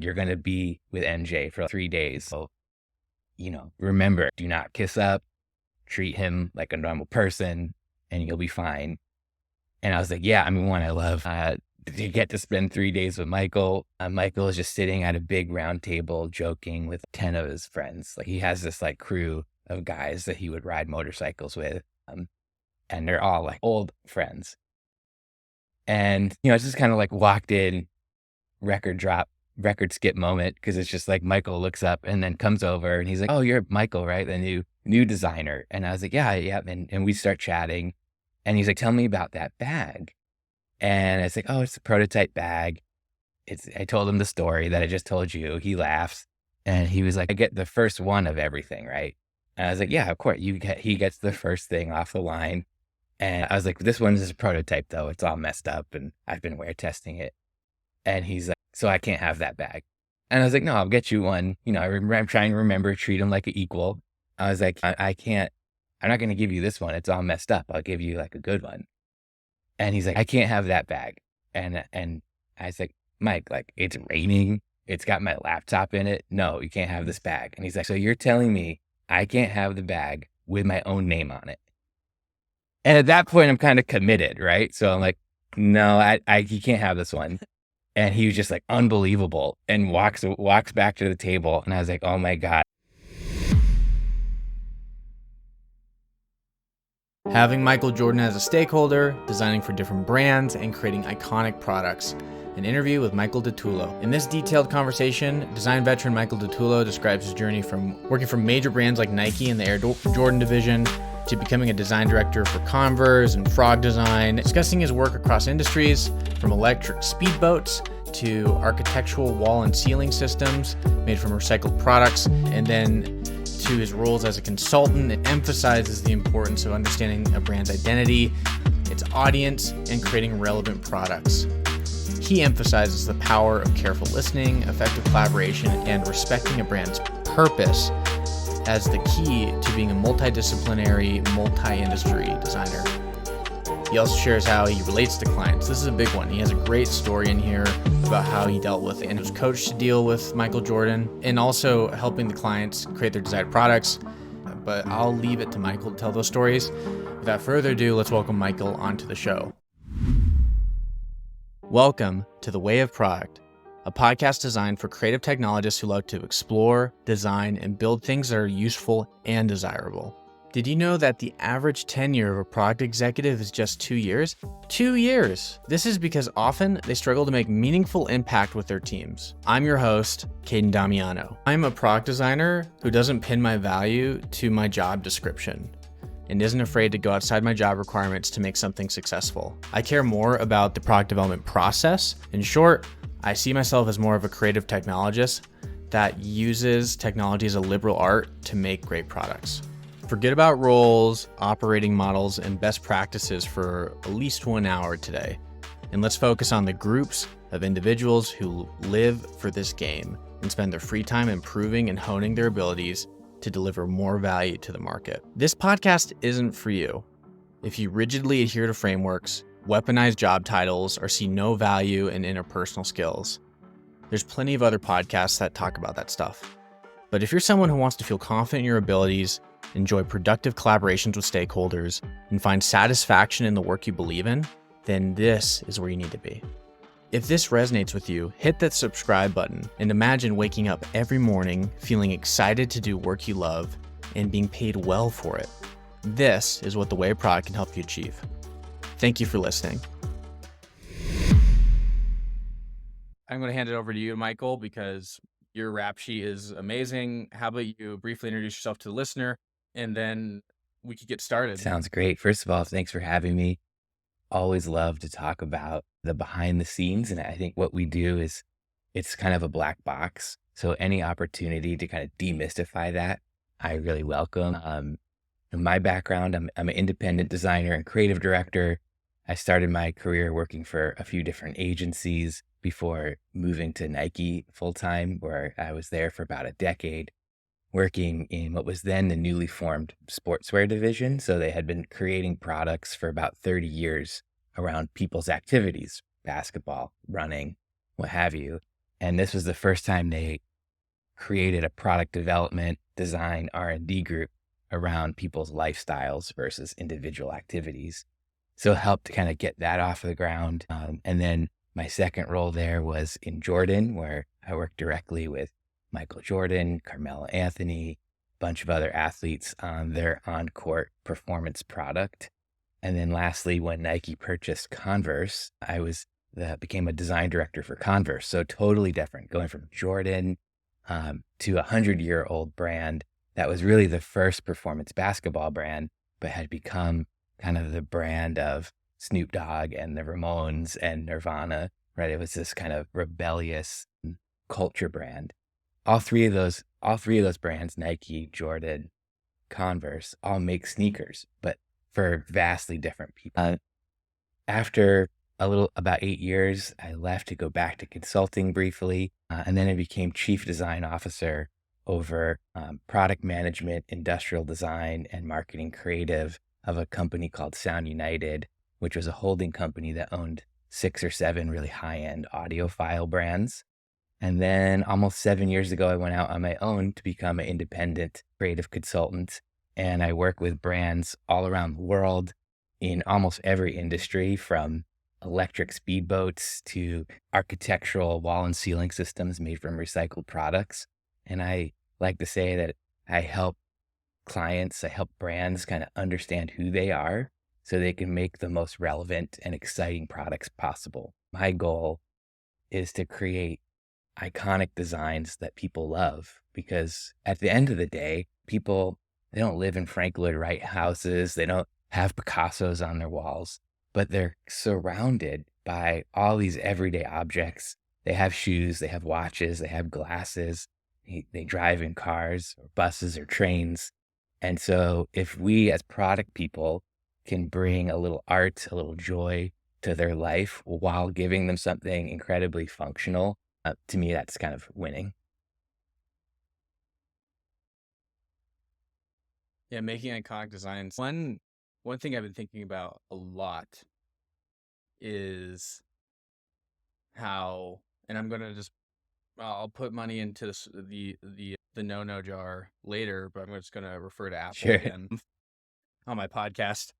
you're going to be with NJ for 3 days. So, remember, do not kiss up, treat him like a normal person, and you'll be fine. And I was like, yeah, one, I love to get to spend 3 days with Michael. Michael is just sitting at a big round table joking with 10 of his friends. Like, he has this like crew of guys that he would ride motorcycles with. And they're all like old friends. And, it's just kind of like walked in, record skip moment, because it's just like Michael looks up and then comes over and he's like, oh, you're Michael, right? The new designer. And I was like, yeah. And we start chatting. And he's like, tell me about that bag. And I was like, oh, it's a prototype bag. I told him the story that I just told you. He laughs. And he was like, I get the first one of everything, right? And I was like, yeah, of course. He gets the first thing off the line. And I was like, this one is a prototype, though. It's all messed up, and I've been wear testing it. And he's like, so I can't have that bag. And I was like, no, I'll get you one. I'm trying to remember, treat him like an equal. I was like, I can't, I'm not going to give you this one. It's all messed up. I'll give you like a good one. And he's like, I can't have that bag. And I was like, Mike, like, it's raining. It's got my laptop in it. No, you can't have this bag. And he's like, so you're telling me I can't have the bag with my own name on it? And at that point, I'm kind of committed, right? So I'm like, no, you can't have this one. And he was just like, unbelievable, and walks back to the table. And I was like, oh my God. Having Michael Jordan as a stakeholder, designing for different brands, and creating iconic products. An interview with Michael DiTullo. In this detailed conversation, design veteran Michael DiTullo describes his journey from working for major brands like Nike in the Air Jordan division to becoming a design director for Converse and Frog Design, discussing his work across industries, from electric speedboats to architectural wall and ceiling systems made from recycled products, and then to his roles as a consultant. It emphasizes the importance of understanding a brand's identity, its audience, and creating relevant products. He emphasizes the power of careful listening, effective collaboration, and respecting a brand's purpose as the key to being a multidisciplinary, multi-industry designer. He also shares how he relates to clients. This is a big one. He has a great story in here about how he dealt with and was coached to deal with Michael Jordan, and also helping the clients create their desired products. But I'll leave it to Michael to tell those stories. Without further ado, let's welcome Michael onto the show. Welcome to The Way of Product, a podcast designed for creative technologists who love to explore, design, and build things that are useful and desirable. Did you know that the average tenure of a product executive is just 2 years? 2 years! This is because often they struggle to make meaningful impact with their teams. I'm your host, Caden Damiano. I'm a product designer who doesn't pin my value to my job description and isn't afraid to go outside my job requirements to make something successful. I care more about the product development process. In short, I see myself as more of a creative technologist that uses technology as a liberal art to make great products. Forget about roles, operating models, and best practices for at least 1 hour today. And let's focus on the groups of individuals who live for this game and spend their free time improving and honing their abilities to deliver more value to the market. This podcast isn't for you if you rigidly adhere to frameworks, weaponize job titles, or see no value in interpersonal skills. There's plenty of other podcasts that talk about that stuff. But if you're someone who wants to feel confident in your abilities, enjoy productive collaborations with stakeholders, and find satisfaction in the work you believe in, then this is where you need to be. If this resonates with you, hit that subscribe button and imagine waking up every morning feeling excited to do work you love and being paid well for it. This is what The Way of Product can help you achieve. Thank you for listening. I'm going to hand it over to you, Michael, because your rap sheet is amazing. How about you briefly introduce yourself to the listener, and then we could get started. Sounds great. First of all, thanks for having me. Always love to talk about the behind the scenes. And I think what we do is it's kind of a black box. So any opportunity to kind of demystify that, I really welcome. In my background, I'm an independent designer and creative director. I started my career working for a few different agencies before moving to Nike full-time, where I was there for about a decade, working in what was then the newly formed sportswear division. So they had been creating products for about 30 years around people's activities, basketball, running, what have you. And this was the first time they created a product development, design, R&D group around people's lifestyles versus individual activities. So it helped to kind of get that off the ground. And then my second role there was in Jordan, where I worked directly with Michael Jordan, Carmelo Anthony, a bunch of other athletes on their on-court performance product. And then lastly, when Nike purchased Converse, became a design director for Converse. So totally different, going from Jordan to a 100-year-old brand that was really the first performance basketball brand, but had become kind of the brand of Snoop Dogg and the Ramones and Nirvana, right? It was this kind of rebellious culture brand. All three of those brands, Nike, Jordan, Converse, all make sneakers, but for vastly different people. After about 8 years, I left to go back to consulting briefly, and then I became chief design officer over product management, industrial design, and marketing creative of a company called Sound United, which was a holding company that owned 6 or 7 really high-end audiophile brands. And then almost 7 years ago, I went out on my own to become an independent creative consultant. And I work with brands all around the world in almost every industry, from electric speedboats to architectural wall and ceiling systems made from recycled products. And I like to say that I help brands kind of understand who they are so they can make the most relevant and exciting products possible. My goal is to create iconic designs that people love, because at the end of the day, they don't live in Frank Lloyd Wright houses. They don't have Picassos on their walls, but they're surrounded by all these everyday objects. They have shoes, they have watches, they have glasses, they drive in cars or buses or trains. And so if we as product people can bring a little art, a little joy to their life while giving them something incredibly functional, to me, that's kind of winning. Yeah, making iconic designs. One thing I've been thinking about a lot is how, and I'm gonna just I'll put money into the no jar later, but I'm just gonna refer to Apple Sure. again on my podcast.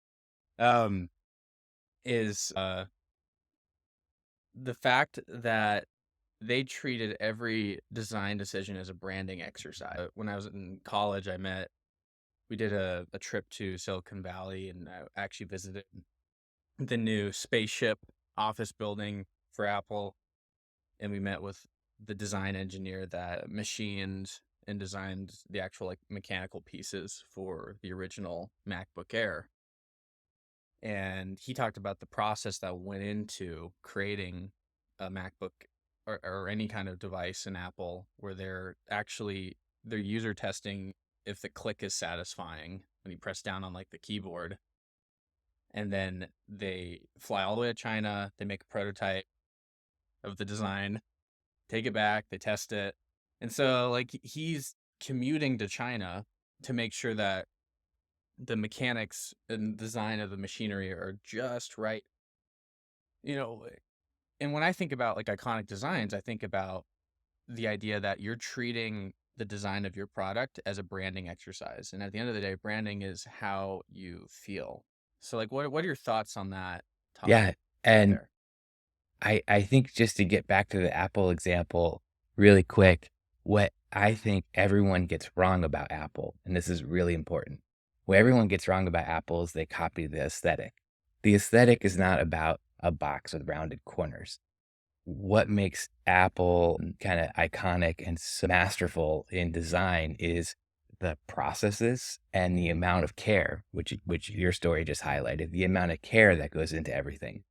Um, is the fact that they treated every design decision as a branding exercise. When I was in college, we did a trip to Silicon Valley, and I actually visited the new spaceship office building for Apple. And we met with the design engineer that machined and designed the actual mechanical pieces for the original MacBook Air. And he talked about the process that went into creating a MacBook or any kind of device in Apple, where they're user testing if the click is satisfying when you press down on the keyboard. And then they fly all the way to China, they make a prototype of the design, take it back, they test it. And so he's commuting to China to make sure that the mechanics and design of the machinery are just right. And when I think about iconic designs, I think about the idea that you're treating the design of your product as a branding exercise. And at the end of the day, branding is how you feel. So what are your thoughts on that Yeah. topic And there? I think, just to get back to the Apple example really quick, what I think everyone gets wrong about Apple, and this is really important, what everyone gets wrong about Apple is they copy the aesthetic. The aesthetic is not about a box with rounded corners. What makes Apple kind of iconic and so masterful in design is the processes and the amount of care, which your story just highlighted, the amount of care that goes into everything.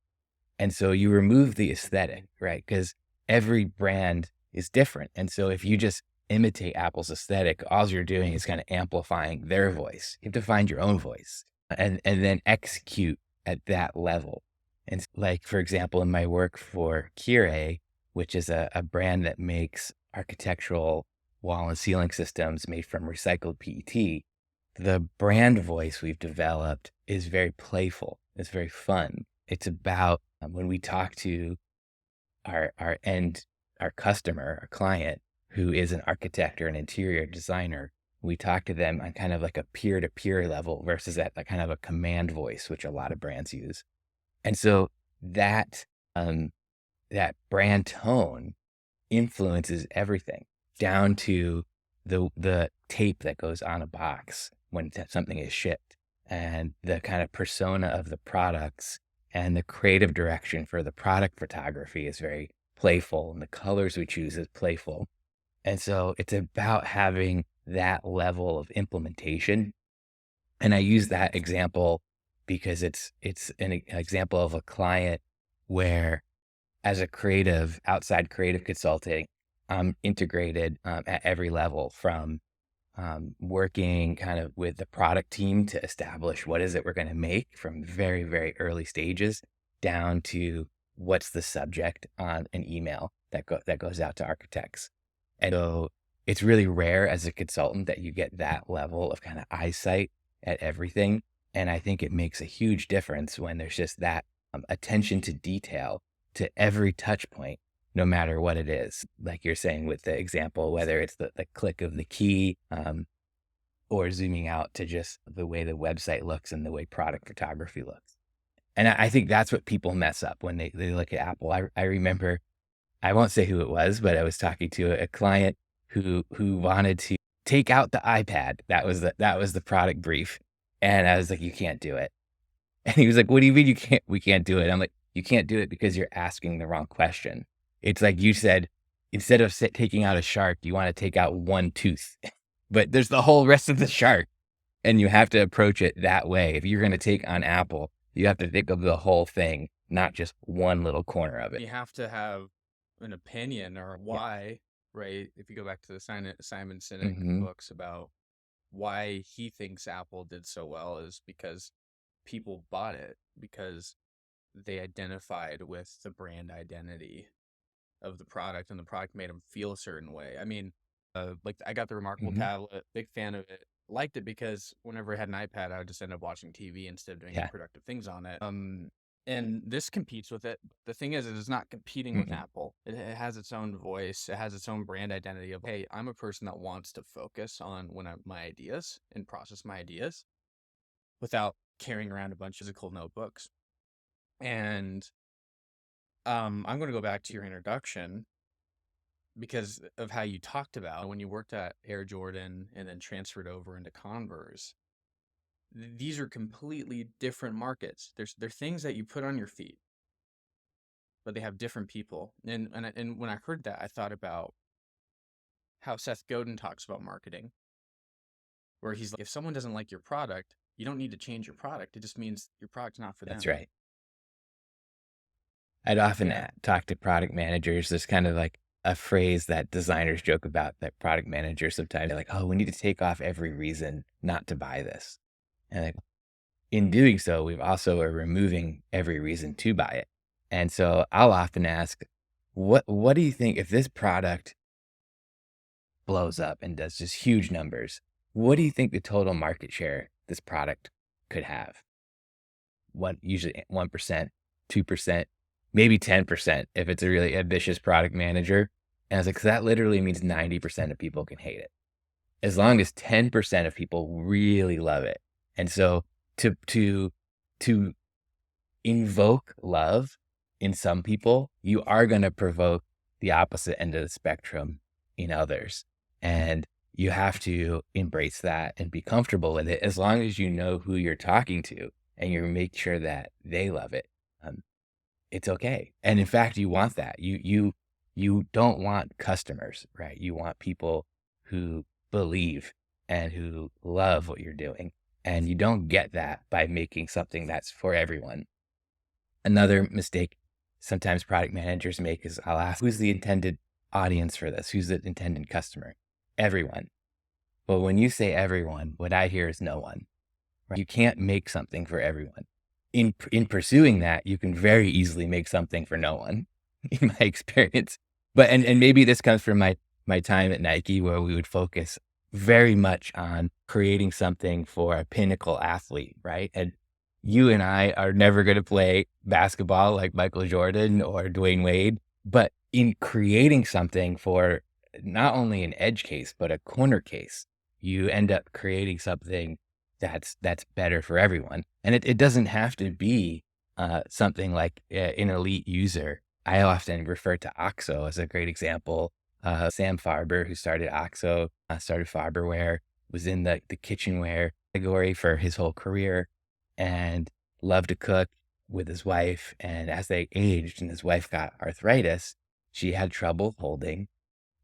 And so you remove the aesthetic, right? Because every brand is different. And so if you just imitate Apple's aesthetic, all you're doing is kind of amplifying their voice. You have to find your own voice and then execute at that level. And for example, in my work for Kire, which is a brand that makes architectural wall and ceiling systems made from recycled PET, the brand voice we've developed is very playful. It's very fun. It's about when we talk to our end our customer, our client, who is an architect or an interior designer, we talk to them on kind of like a peer-to-peer level versus at like kind of a command voice, which a lot of brands use. And so that um, that brand tone influences everything down to the tape that goes on a box when something is shipped, and the kind of persona of the products, and the creative direction for the product photography is very playful, and the colors we choose is playful. And so it's about having that level of implementation. And I use that example because it's an example of a client where, as a creative, outside creative consulting, I'm integrated at every level, from working kind of with the product team to establish what is it we're going to make from very, very early stages, down to what's the subject on an email that goes out to architects. And so it's really rare as a consultant that you get that level of kind of eyesight at everything. And I think it makes a huge difference when there's just that attention to detail to every touch point, no matter what it is. Like you're saying with the example, whether it's the click of the key, or zooming out to just the way the website looks and the way product photography looks. And I think that's what people mess up when they look at Apple. I remember, I won't say who it was, but I was talking to a client who wanted to take out the iPad. That was the product brief. And I was like, you can't do it. And he was like, what do you mean we can't do it? I'm like, you can't do it because you're asking the wrong question. It's like you said, instead of taking out a shark, you want to take out one tooth, but there's the whole rest of the shark, and you have to approach it that way. If you're going to take on Apple, you have to think of the whole thing, not just one little corner of it. You have to have an opinion or Yeah. why, right? If you go back to the Simon Sinek Mhm. books about why he thinks Apple did so well, is because people bought it because they identified with the brand identity of the product, and the product made them feel a certain way. I mean, like I got the Remarkable Mhm. tablet, big fan of it. Liked it because whenever I had an iPad, I would just end up watching TV instead of doing any Yeah. productive things on it. And this competes with it. The thing is, it is not competing with Mm-mm. Apple. It has its own voice. It has its own brand identity of, hey, I'm a person that wants to focus on my ideas and process my ideas without carrying around a bunch of physical notebooks. And I'm going to go back to your introduction because of how you talked about when you worked at Air Jordan and then transferred over into Converse. These are completely different markets. They're things that you put on your feet, but they have different people. And when I heard that, I thought about how Seth Godin talks about marketing, where he's like, if someone doesn't like your product, you don't need to change your product. It just means your product's not for That's them. right. I'd often Yeah. talk to product managers. There's kind of like a phrase that designers joke about, that product managers sometimes are like, oh, we need to take off every reason not to buy this. And like, in doing so, we've also are removing every reason to buy it. And so I'll often ask, what do you think, if this product blows up and does just huge numbers, what do you think the total market share this product could have? What, usually 1%, 2%, maybe 10% if it's a really ambitious product manager. And I was like, so that literally means 90% of people can hate it, as long as 10% of people really love it. And so to invoke love in some people, you are going to provoke the opposite end of the spectrum in others. And you have to embrace that and be comfortable with it, as long as you know who you're talking to and you make sure that they love it. Um, it's okay. And in fact, you want that. You don't want customers, right? You want people who believe and who love what you're doing. And you don't get that by making something that's for everyone. Another mistake sometimes product managers make is, I'll ask, who's the intended audience for this? Who's the intended customer? Everyone. But when you say everyone, what I hear is no one. Right? You can't make something for everyone. In pursuing that, you can very easily make something for no one, in my experience. But and maybe this comes from my time at Nike, where we would focus very much on creating something for a pinnacle athlete, right? And you and I are never going to play basketball like Michael Jordan or Dwayne Wade, but in creating something for not only an edge case, but a corner case, you end up creating something that's better for everyone. And it doesn't have to be something like an elite user. I often refer to OXO as a great example. Sam Farber, who started OXO, started Farberware, was in the kitchenware category for his whole career and loved to cook with his wife. And as they aged and his wife got arthritis, she had trouble holding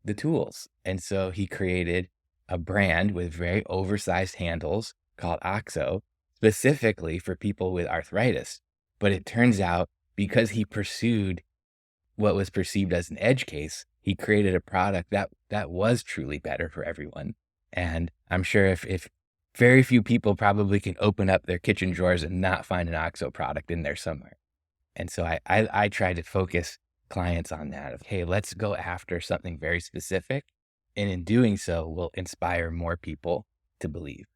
the tools. And so he created a brand with very oversized handles called OXO, specifically for people with arthritis. But it turns out because he pursued what was perceived as an edge case, he created a product that was truly better for everyone. And I'm sure if very few people probably can open up their kitchen drawers and not find an OXO product in there somewhere. And so I try to focus clients on that of, hey, let's go after something very specific. And in doing so, we'll inspire more people to believe.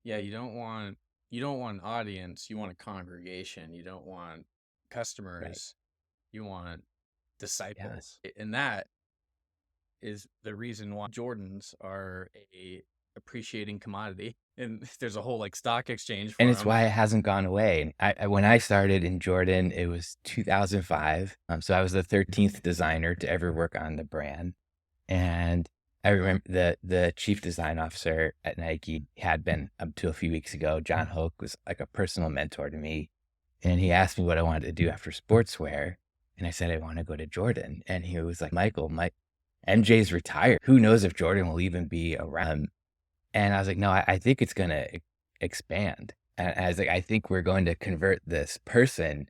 Yeah, you don't want an audience, you want a congregation. You don't want Right. customers, you want Yeah. disciples. And that is the reason why Jordans are a appreciating commodity. And there's a whole like stock exchange And for it's them. why it hasn't gone away. And when I started in Jordan, it was 2005. So I was the 13th designer to ever work on the brand. And I remember the chief design officer at Nike had been up to a few weeks ago. John Hoke was like a personal mentor to me. And he asked me what I wanted to do after sportswear. And I said, I want to go to Jordan. And he was like, Michael, my MJ's retired. Who knows if Jordan will even be around? And I was like, no, I think it's going to expand. And I was like, I think we're going to convert this person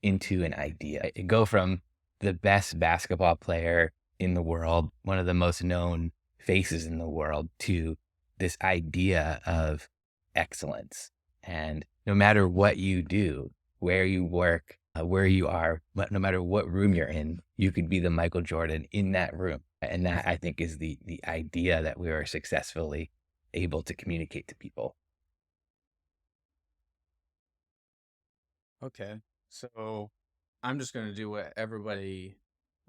into an idea. Go from the best basketball player in the world, one of the most known faces in the world, to this idea of excellence. And no matter what you do, where you work, where you are, but no matter what room you're in, you could be the Michael Jordan in that room. And that I think is the idea that we are successfully able to communicate to people. Okay. So I'm just going to do what everybody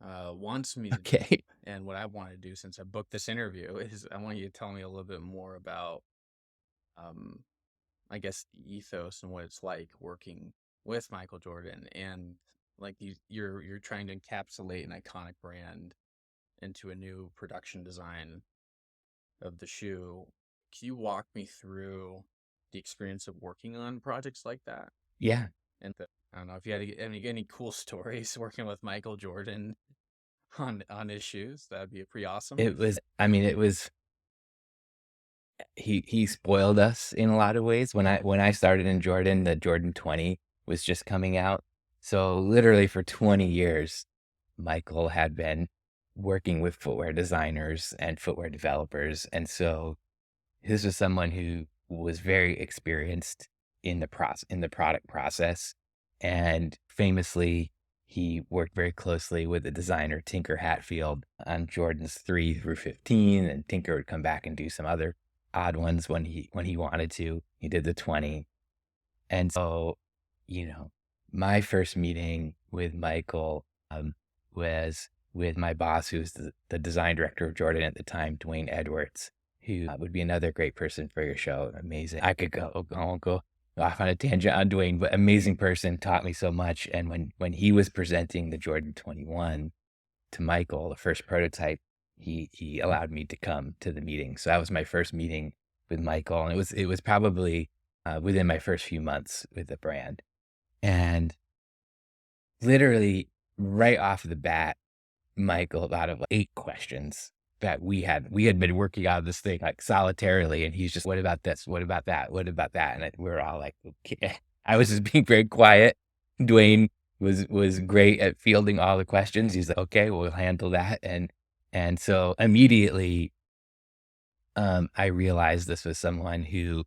wants me to do. Okay. And what I want to do since I booked this interview is I want you to tell me a little bit more about, um, I guess, the ethos and what it's like working with Michael Jordan. And like you're trying to encapsulate an iconic brand into a new production design of the shoe. Can you walk me through the experience of working on projects like that? Yeah. And I don't know if you had any cool stories working with Michael Jordan on his shoes. That'd be pretty awesome. It was, I mean, it was he spoiled us in a lot of ways. When I started in Jordan, the Jordan 20 was just coming out. So literally for 20 years, Michael had been working with footwear designers and footwear developers. And so this was someone who was very experienced in the product process. And famously, he worked very closely with the designer Tinker Hatfield on Jordan's 3 through 15, and Tinker would come back and do some other odd ones when he wanted to. He did the 20. And so, you know, my first meeting with Michael was with my boss, who's the design director of Jordan at the time, Dwayne Edwards, who would be another great person for your show. Amazing. I could go off on a tangent on Dwayne, but amazing person, taught me so much. And when he was presenting the Jordan 21 to Michael, the first prototype, he allowed me to come to the meeting. So that was my first meeting with Michael, and it was probably within my first few months with the brand. And literally right off the bat, Michael out of like 8 questions that we had been working on this thing like solitarily, and he's just, "What about this? What about that? What about that?" And we were all like, "Okay." I was just being very quiet. Dwayne was great at fielding all the questions. He's like, "Okay, we'll handle that." And so immediately, I realized this was someone who,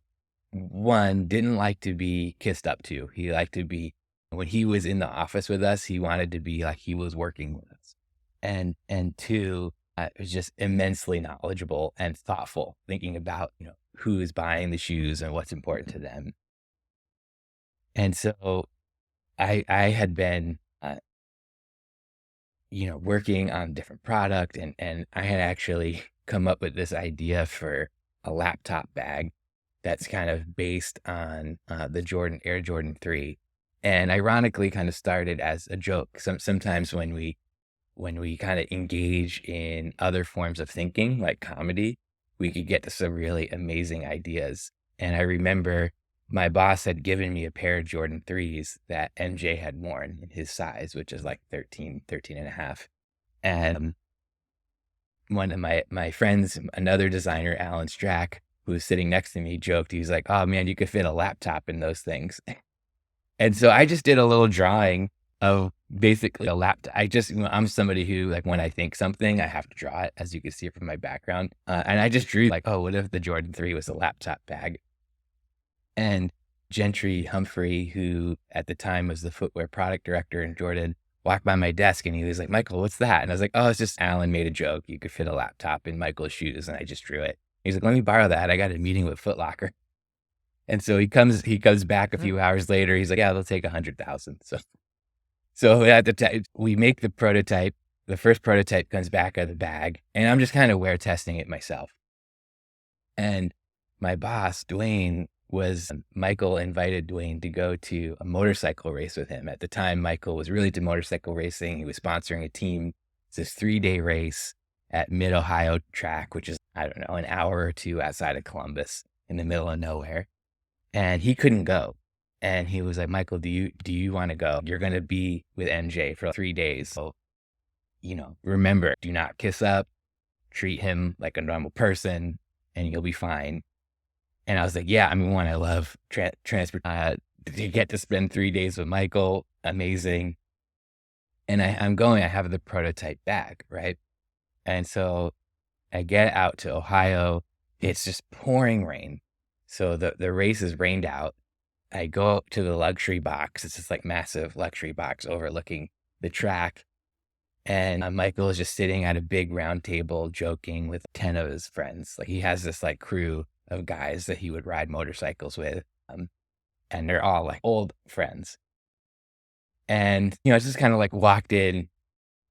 one, didn't like to be kissed up to. He liked to be when he was in the office with us, he wanted to be like he was working with us. And two, was just immensely knowledgeable and thoughtful, thinking about, who is buying the shoes and what's important to them. And so I had been working on a different product, and I had actually come up with this idea for a laptop bag that's kind of based on the Air Jordan 3. And ironically kind of started as a joke. Sometimes when we kind of engage in other forms of thinking, like comedy, we could get to some really amazing ideas. And I remember my boss had given me a pair of Jordan 3s that MJ had worn in his size, which is like 13 and a half. And one of my friends, another designer, Alan Strack, who was sitting next to me, joked, he was like, "Oh man, you could fit a laptop in those things." And so I just did a little drawing of basically a laptop. I'm somebody who, like, when I think something, I have to draw it, as you can see from my background. And I just drew like, oh, what if the Jordan 3 was a laptop bag? And Gentry Humphrey, who at the time was the footwear product director in Jordan, walked by my desk and he was like, "Michael, what's that?" And I was like, "Oh, it's just Alan made a joke. You could fit a laptop in Michael's shoes." And I just drew it. He's like, "Let me borrow that. I got a meeting with Foot Locker." And so he comes back a few hours later. He's like, "Yeah, they'll take 100,000. So at the time we make the prototype, the first prototype comes back out of the bag, and I'm just kind of wear testing it myself. And my boss, Dwayne, Michael invited Dwayne to go to a motorcycle race with him. At the time, Michael was really into motorcycle racing. He was sponsoring a team. It's this 3-day race at Mid-Ohio track, which is, I don't know, an hour or two outside of Columbus in the middle of nowhere. And he couldn't go. And he was like, "Michael, do you want to go? You're going to be with MJ for 3 days. So, remember, do not kiss up, treat him like a normal person, and you'll be fine." And I was like, yeah, one, I love transport, to get to spend 3 days with Michael, amazing. And I have the prototype bag, right? And so I get out to Ohio. It's just pouring rain. So the race is rained out. I go up to the luxury box. It's this like massive luxury box overlooking the track. And Michael is just sitting at a big round table joking with 10 of his friends. Like, he has this like crew of guys that he would ride motorcycles with. And they're all like old friends. And, it's just kind of like walked in,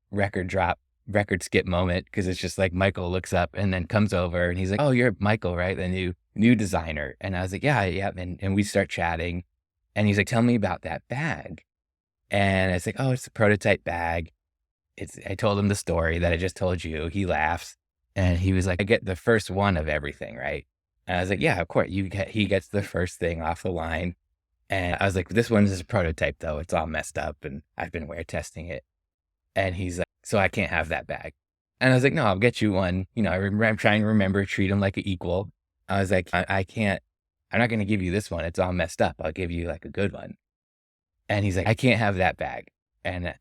record skip moment, because it's just like Michael looks up and then comes over and he's like, "Oh, you're Michael, right? The new designer." And I was like, yeah. And we start chatting and he's like, "Tell me about that bag." And I was like, "Oh, it's a prototype bag." I told him the story that I just told you. He laughs and he was like, "I get the first one of everything, right?" And I was like, "Yeah, of course." He gets the first thing off the line. And I was like, "This one is a prototype though. It's all messed up and I've been wear testing it." And he's like, "So I can't have that bag." And I was like, "No, I'll get you one." I'm trying to remember, treat him like an equal. I was like, I can't, I'm not going to give you this one. It's all messed up. I'll give you like a good one. And he's like, "I can't have that bag." And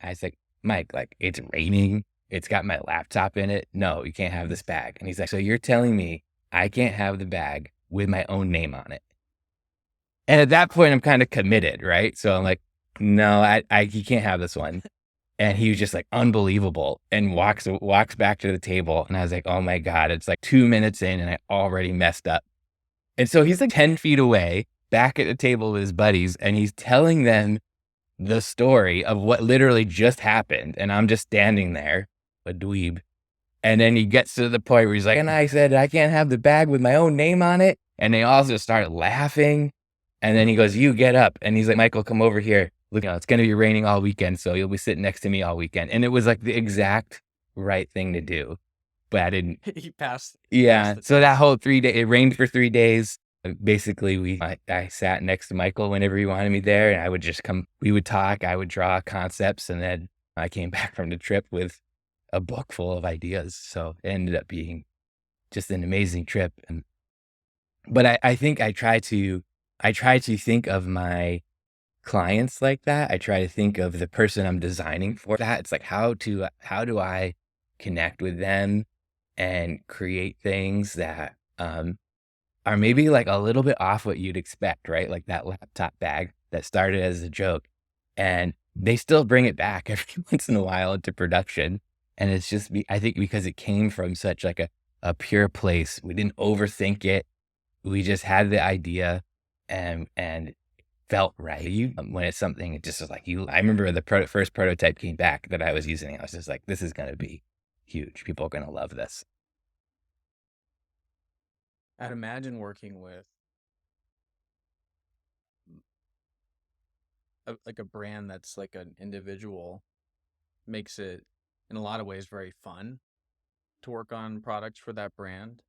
I was like, "Mike, like, it's raining. It's got my laptop in it. No, you can't have this bag." And he's like, "So you're telling me I can't have the bag with my own name on it?" And at that point, I'm kind of committed, right? So I'm like, "No, he can't have this one." And he was just like, unbelievable, and walks back to the table. And I was like, oh my God, it's like 2 minutes in and I already messed up. And so he's like 10 feet away, back at the table with his buddies, and he's telling them the story of what literally just happened. And I'm just standing there, a dweeb. And then he gets to the point where he's like, "And I said, I can't have the bag with my own name on it." And they all just start laughing. And then he goes, "You get up." And he's like, "Michael, come over here. Look, it's going to be raining all weekend, so you'll be sitting next to me all weekend." And it was like the exact right thing to do. But I didn't. He passed. Yeah. So that whole 3 day, it rained for 3 days. Basically, I sat next to Michael whenever he wanted me there, and I would just come, we would talk, I would draw concepts, and then I came back from the trip with a book full of ideas. So it ended up being just an amazing trip. But I think I try to think of my clients like that. I try to think of the person I'm designing for that. It's like, how do I connect with them and create things that are maybe like a little bit off what you'd expect, right? Like that laptop bag that started as a joke, and they still bring it back every once in a while into production. And it's just, I think because it came from such like a pure place. We didn't overthink it. We just had the idea, and felt right. When it's something, it just was like I remember when the first prototype came back that I was using, I was just like, this is going to be huge. People are going to love this. I'd imagine working with like a brand that's like an individual makes it in a lot of ways very fun to work on products for that brand.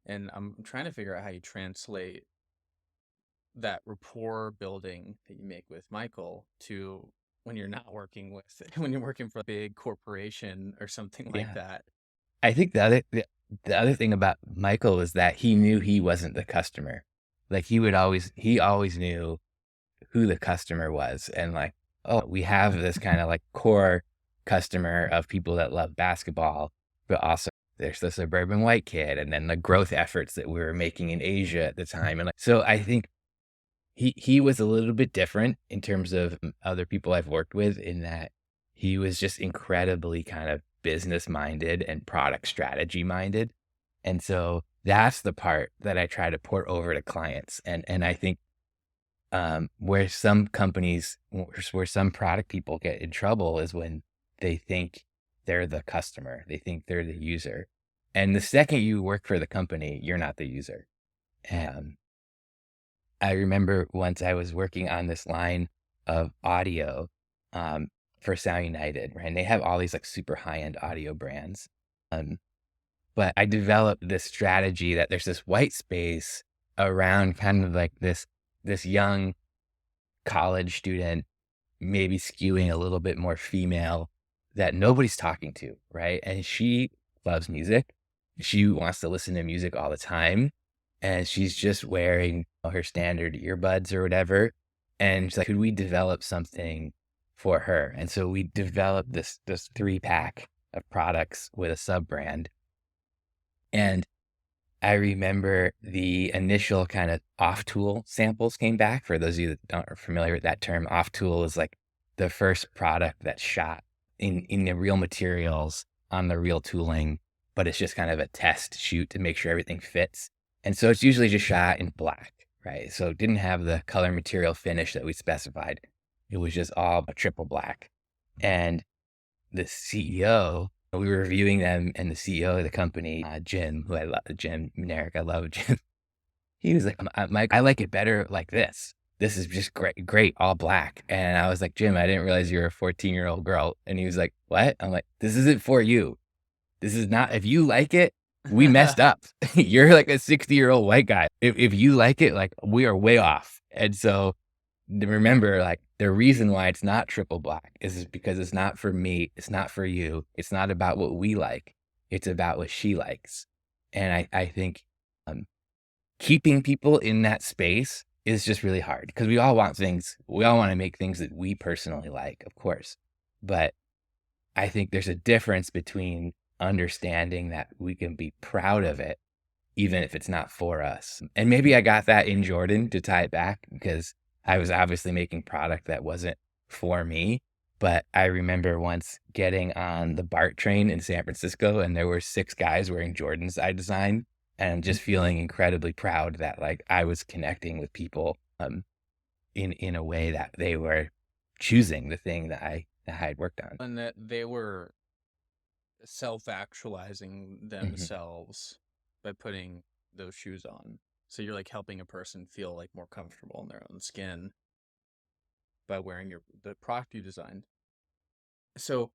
And I'm trying to figure out how you translate that rapport building that you make with Michael to when you're not working with when you're working for a big corporation or something like Yeah. that. I think the other thing about Michael was that he knew he wasn't the customer. Like he always knew who the customer was, and like, oh, we have this kind of like core customer of people that love basketball, but also there's the suburban white kid, and then the growth efforts that we were making in Asia at the time. And like, so I think he was a little bit different in terms of other people I've worked with, in that he was just incredibly kind of business minded and product strategy minded. And so that's the part that I try to port over to clients. And I think where some companies, where some product people get in trouble is when they think they're the customer, they think they're the user. And the second you work for the company, you're not the user. And I remember once I was working on this line of audio um, for Sound United, right? And they have all these like super high end audio brands. Um, but I developed this strategy that there's this white space around kind of like this young college student, maybe skewing a little bit more female, that nobody's talking to, right? And she loves music. She wants to listen to music all the time. And she's just wearing her standard earbuds or whatever. And she's like, could we develop something for her? And so we developed this 3-pack of products with a sub brand. And I remember the initial kind of off tool samples came back. For those of you that aren't familiar with that term, off tool is like the first product that's shot in the real materials on the real tooling, but it's just kind of a test shoot to make sure everything fits. And so it's usually just shot in black, right? So it didn't have the color material finish that we specified. It was just all a triple black. And the CEO, we were reviewing them, and the CEO of the company, Jim, who I love, Jim Minerick, I love Jim. He was like, Mike, I like it better like this. This is just great, all black. And I was like, Jim, I didn't realize you were a 14-year-old girl. And he was like, what? I'm like, this isn't for you. This is not, if you like it, we messed up. You're like a 60-year-old white guy. If you like it, like, we are way off. And so remember, like, the reason why it's not triple black is because it's not for me. It's not for you. It's not about what we like. It's about what she likes. And I think keeping people in that space is just really hard, because we all want to make things that we personally like, of course. But I think there's a difference between understanding that we can be proud of it, even if it's not for us. And maybe I got that in Jordan, to tie it back, because I was obviously making product that wasn't for me. But I remember once getting on the BART train in San Francisco, and there were 6 guys wearing Jordans I designed, and just feeling incredibly proud that like I was connecting with people in a way that they were choosing the thing that I had worked on. And that they were self-actualizing themselves by putting those shoes on. So you're like helping a person feel like more comfortable in their own skin by wearing the product you designed. So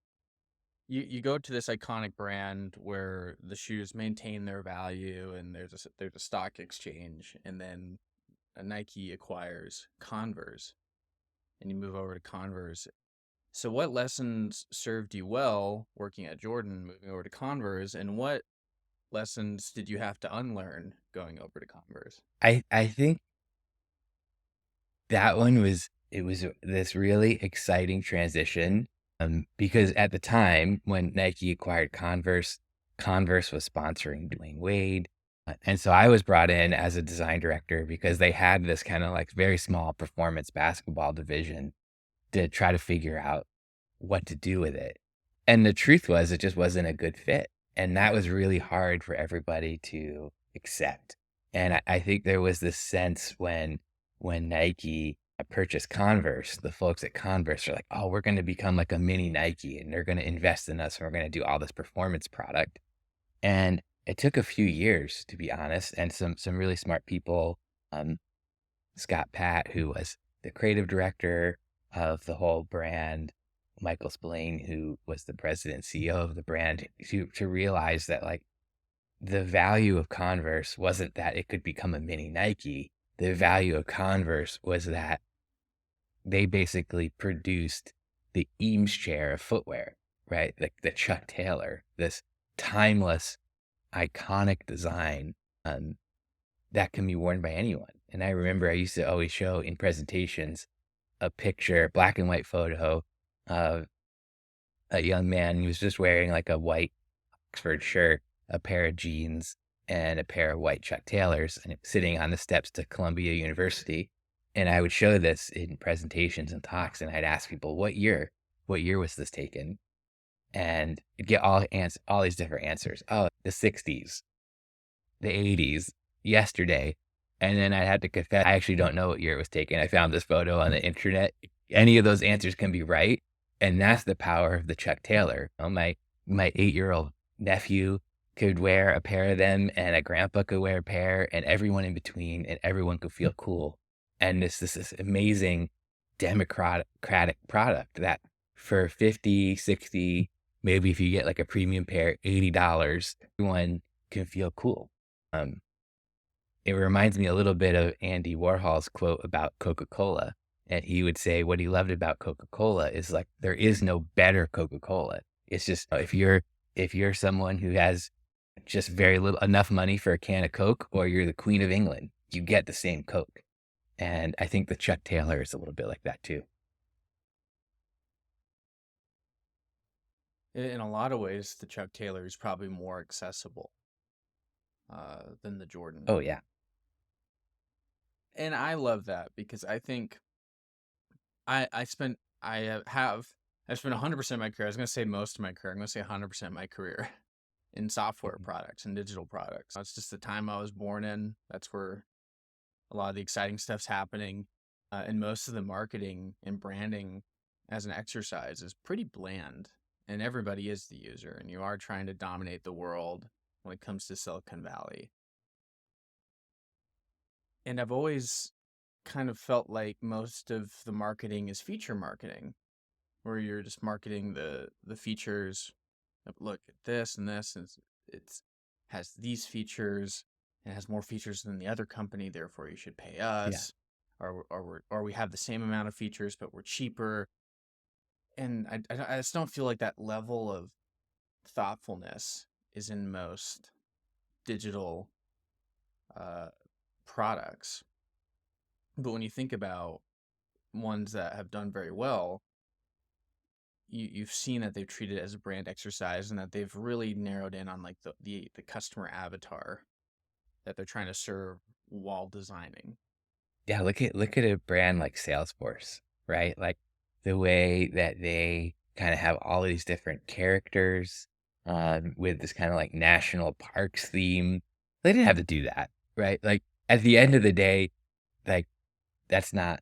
you go to this iconic brand where the shoes maintain their value, and there's a stock exchange, and then Nike acquires Converse, and you move over to Converse. So what lessons served you well working at Jordan, moving over to Converse, and what lessons did you have to unlearn going over to Converse? I think that one was this really exciting transition, because at the time when Nike acquired Converse, Converse was sponsoring Dwayne Wade. And so I was brought in as a design director because they had this kind of like very small performance basketball division, to try to figure out what to do with it. And the truth was, it just wasn't a good fit. And that was really hard for everybody to accept. And I think there was this sense when when Nike purchased Converse, the folks at Converse are like, oh, we're going to become like a mini Nike and they're going to invest in us and we're going to do all this performance product. And it took a few years, to be honest, and some really smart people. Um, Scott Pat, who was the creative director of the whole brand, Michael Spillane, who was the president and CEO of the brand, to realize that like the value of Converse wasn't that it could become a mini Nike. The value of Converse was that they basically produced the Eames chair of footwear, right? Like the Chuck Taylor, this timeless, iconic design that can be worn by anyone. And I remember I used to always show in presentations a picture, black and white photo of a young man who was just wearing like a white Oxford shirt, a pair of jeans, and a pair of white Chuck Taylors, and sitting on the steps to Columbia University. And I would show this in presentations and talks, and I'd ask people, what year was this taken? And you'd get all these different answers. Oh, the 60s, the 80s, yesterday. And then I had to confess, I actually don't know what year it was taken. I found this photo on the internet. Any of those answers can be right. And that's the power of the Chuck Taylor. My 8-year-old nephew could wear a pair of them, and a grandpa could wear a pair, and everyone in between, and everyone could feel cool. And this amazing democratic product that for 50, 60, maybe if you get like a premium pair, $80, everyone can feel cool. It reminds me a little bit of Andy Warhol's quote about Coca-Cola. And he would say what he loved about Coca-Cola is like, there is no better Coca-Cola. It's just, if you're someone who has just very little, enough money for a can of Coke, or you're the Queen of England, you get the same Coke. And I think the Chuck Taylor is a little bit like that too. In a lot of ways, the Chuck Taylor is probably more accessible than the Jordan. Oh yeah. And I love that because I think I have spent 100% of my career. I was going to say most of my career. I'm going to say 100% of my career in software products and digital products. That's just the time I was born in. That's where a lot of the exciting stuff's happening. And most of the marketing and branding as an exercise is pretty bland. And everybody is the user. And you are trying to dominate the world when it comes to Silicon Valley. And I've always kind of felt like most of the marketing is feature marketing, where you're just marketing the features. Look at this and this, and it has these features, and has more features than the other company, therefore you should pay us. Yeah. Or we have the same amount of features, but we're cheaper. And I just don't feel like that level of thoughtfulness is in most digital products. But when you think about ones that have done very well, you've seen that they've treated it as a brand exercise, and that they've really narrowed in on like the customer avatar that they're trying to serve while designing. Yeah, look at a brand like Salesforce, right? Like the way that they kind of have all of these different characters with this kind of like national parks theme. They didn't have to do that, right? Like at the end of the day, like that's not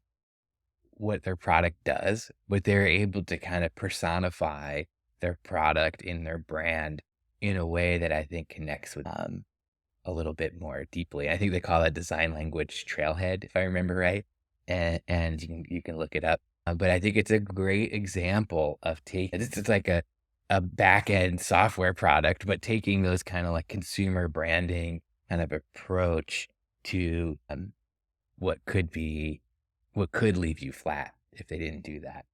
what their product does, but they're able to kind of personify their product in their brand in a way that I think connects with a little bit more deeply. I think they call that design language trailhead, if I remember right. And you can look it up. But I think it's a great example of taking, it's like a back end software product, but taking those kind of like consumer branding kind of approach to what could leave you flat if they didn't do that.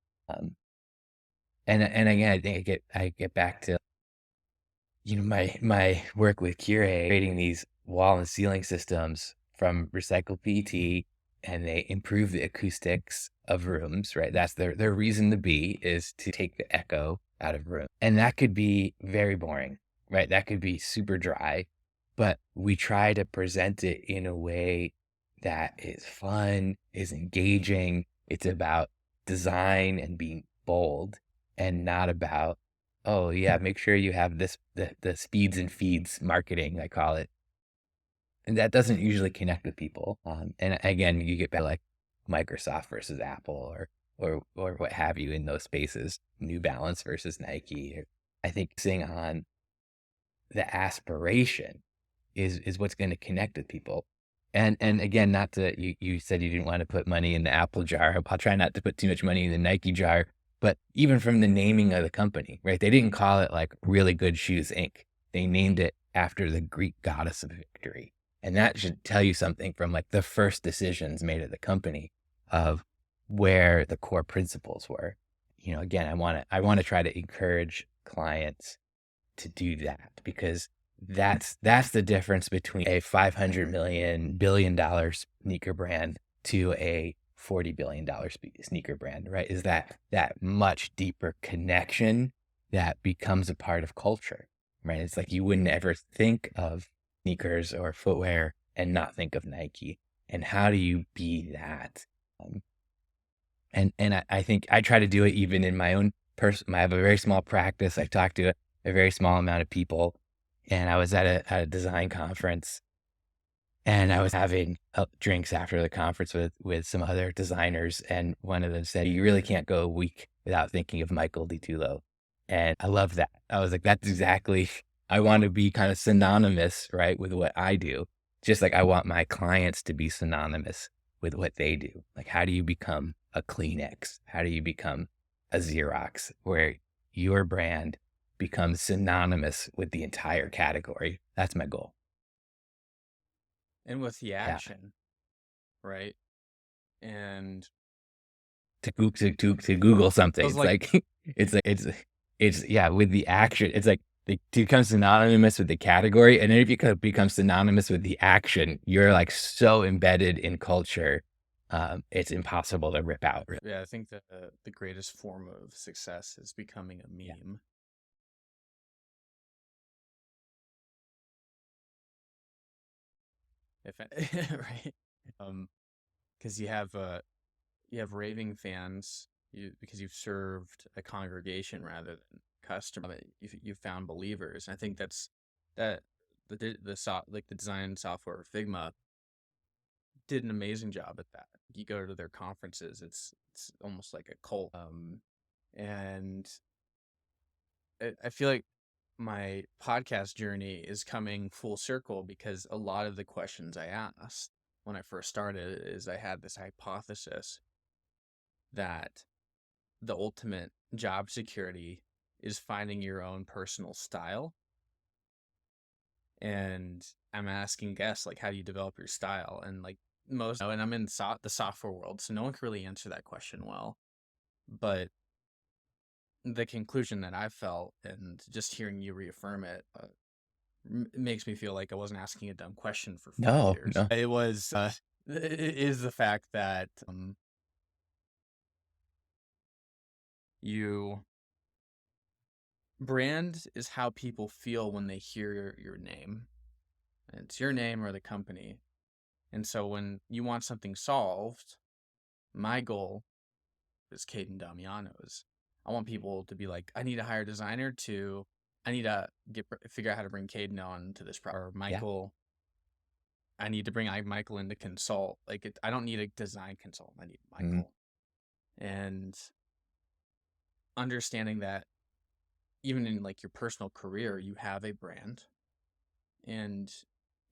And again, I think I get back to, my work with Cure, creating these wall and ceiling systems from recycled PET, and they improve the acoustics of rooms, right? That's their reason to be, is to take the echo out of room. And that could be very boring, right? That could be super dry, but we try to present it in a way that is fun, is engaging. It's about design and being bold, and not about, oh yeah, make sure you have this, the speeds and feeds marketing, I call it. And that doesn't usually connect with people. And again, you get back like Microsoft versus Apple or what have you in those spaces, New Balance versus Nike. I think seeing on the aspiration is what's going to connect with people. And again, not to you said you didn't want to put money in the Apple jar. I'll try not to put too much money in the Nike jar, but even from the naming of the company, right? They didn't call it like Really Good Shoes Inc. They named it after the Greek goddess of victory. And that should tell you something from like the first decisions made at the company of where the core principles were. Again, I want to try to encourage clients to do that, because that's the difference between a $500 billion sneaker brand to a $40 billion sneaker brand, right? Is that much deeper connection that becomes a part of culture, right? It's like you wouldn't ever think of sneakers or footwear and not think of Nike. And how do you be that? I think I try to do it even in my own person. I have a very small practice. I talk to a very small amount of people. And I was at a design conference, and I was having drinks after the conference with some other designers. And one of them said, "You really can't go a week without thinking of Michael DiTullo." And I love that. I was like, that's exactly, I want to be kind of synonymous, right, with what I do. Just like I want my clients to be synonymous with what they do. Like, how do you become a Kleenex? How do you become a Xerox, where your brand becomes synonymous with the entire category? That's my goal. And with the Yeah. action, right? And To Google something, was it's like, it's yeah, with the action, it's like to become synonymous with the category. And then if you could become synonymous with the action, you're like so embedded in culture. It's impossible to rip out. yeah, I think that the greatest form of success is becoming a meme. If right, because you have raving fans, because you've served a congregation rather than customer. You've found believers. And I think that's that like the design software Figma did an amazing job at that. You go to their conferences, it's almost like a cult. And I feel like my podcast journey is coming full circle, because a lot of the questions I asked when I first started is I had this hypothesis that the ultimate job security is finding your own personal style. And I'm asking guests, like, how do you develop your style? And like and I'm in the software world, so no one can really answer that question well. But the conclusion that I felt, and just hearing you reaffirm it, makes me feel like I wasn't asking a dumb question for 5 years. No. It was is the fact that you brand is how people feel when they hear your name. It's your name or the company. And so when you want something solved, my goal is Caden Damiano's. I want people to be like, I need to hire a designer I need to figure out how to bring Caden on to this project. Or Michael, I need to bring Michael in to consult. Like, I don't need a design consultant. I need Michael. And understanding that even in like your personal career, you have a brand. And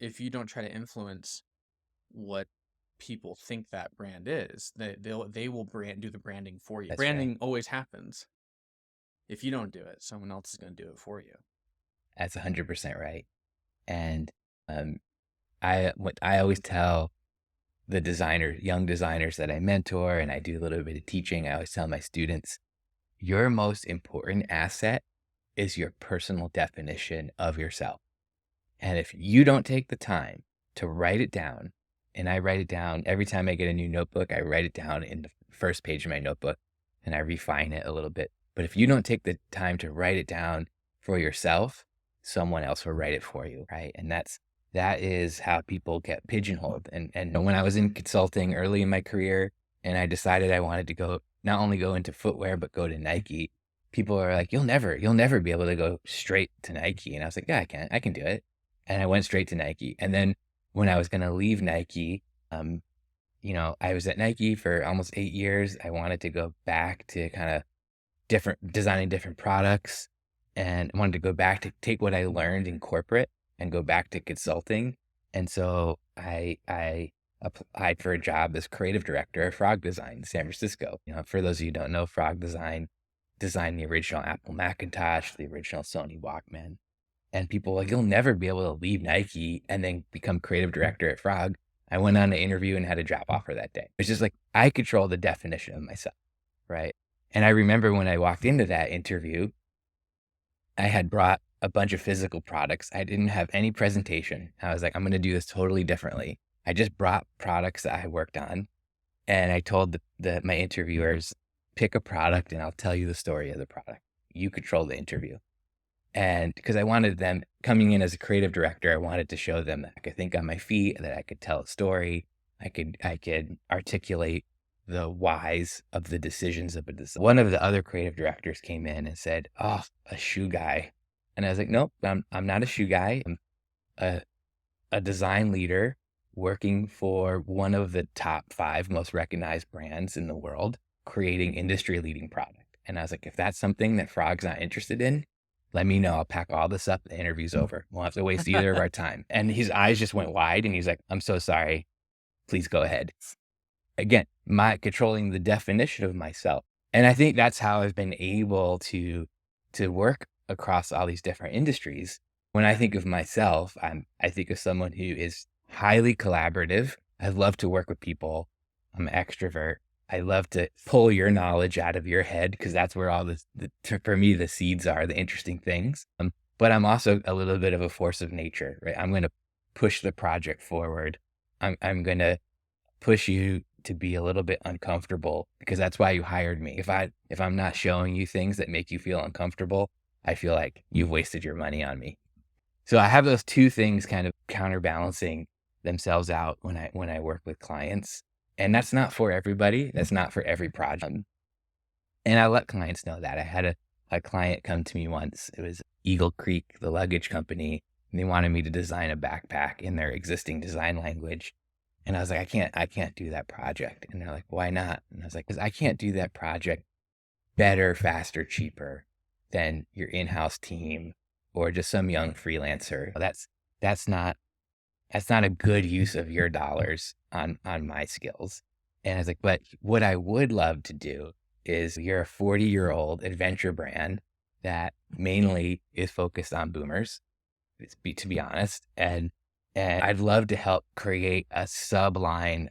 if you don't try to influence what people think that brand is, they will do the branding for you. That's branding right. always happens. If you don't do it, someone else is going to do it for you. That's 100% right. And I always tell the young designers that I mentor, and I do a little bit of teaching, I always tell my students, your most important asset is your personal definition of yourself. And if you don't take the time to write it down, and I write it down every time I get a new notebook, I write it down in the first page of my notebook and I refine it a little bit. But if you don't take the time to write it down for yourself, someone else will write it for you, right? And that is how people get pigeonholed. And when I was in consulting early in my career, and I decided I wanted to not only go into footwear, but go to Nike, people are like, you'll never be able to go straight to Nike. And I was like, yeah, I can do it. And I went straight to Nike. And then when I was going to leave Nike, I was at Nike for almost 8 years. I wanted to go back to kind of designing different products, and I wanted to go back to take what I learned in corporate and go back to consulting. And so I applied for a job as creative director at Frog Design in San Francisco. For those of you who don't know, Frog Design designed the original Apple Macintosh, the original Sony Walkman. And people were like, you'll never be able to leave Nike and then become creative director at Frog. I went on an interview and had a job offer that day. It's just like, I control the definition of myself, right? And I remember when I walked into that interview, I had brought a bunch of physical products. I didn't have any presentation. I was like, I'm going to do this totally differently. I just brought products that I worked on. And I told my interviewers, pick a product and I'll tell you the story of the product. You control the interview. And because I wanted them coming in as a creative director, I wanted to show them that I could think on my feet, that I could tell a story. I could articulate the whys of the decisions of a design. One of the other creative directors came in and said, "Oh, a shoe guy." And I was like, "Nope, I'm not a shoe guy. I'm a design leader working for one of the top 5 most recognized brands in the world, creating industry leading product." And I was like, if that's something that Frog's not interested in, let me know. I'll pack all this up. The interview's over. We'll have to waste either of our time. And his eyes just went wide and he's like, I'm so sorry. Please go ahead. Again, my controlling the definition of myself. And I think that's how I've been able to work across all these different industries. When I think of myself, I think of someone who is highly collaborative. I love to work with people. I'm an extrovert. I love to pull your knowledge out of your head because that's where all for me, the seeds are, the interesting things. But I'm also a little bit of a force of nature, right? I'm going to push the project forward. I'm going to push you to be a little bit uncomfortable because that's why you hired me. If I'm not showing you things that make you feel uncomfortable, I feel like you've wasted your money on me. So I have those two things kind of counterbalancing themselves out when I work with clients. And that's not for everybody. That's not for every project. And I let clients know that. I had a client come to me once. It was Eagle Creek, the luggage company, and they wanted me to design a backpack in their existing design language. And I was like, I can't do that project. And they're like, why not? And I was like, because I can't do that project better, faster, cheaper than your in-house team or just some young freelancer. That's not a good use of your dollars on my skills. And I was like, but what I would love to do is, you're a 40-year-old adventure brand that mainly is focused on boomers, to be honest. And I'd love to help create a subline,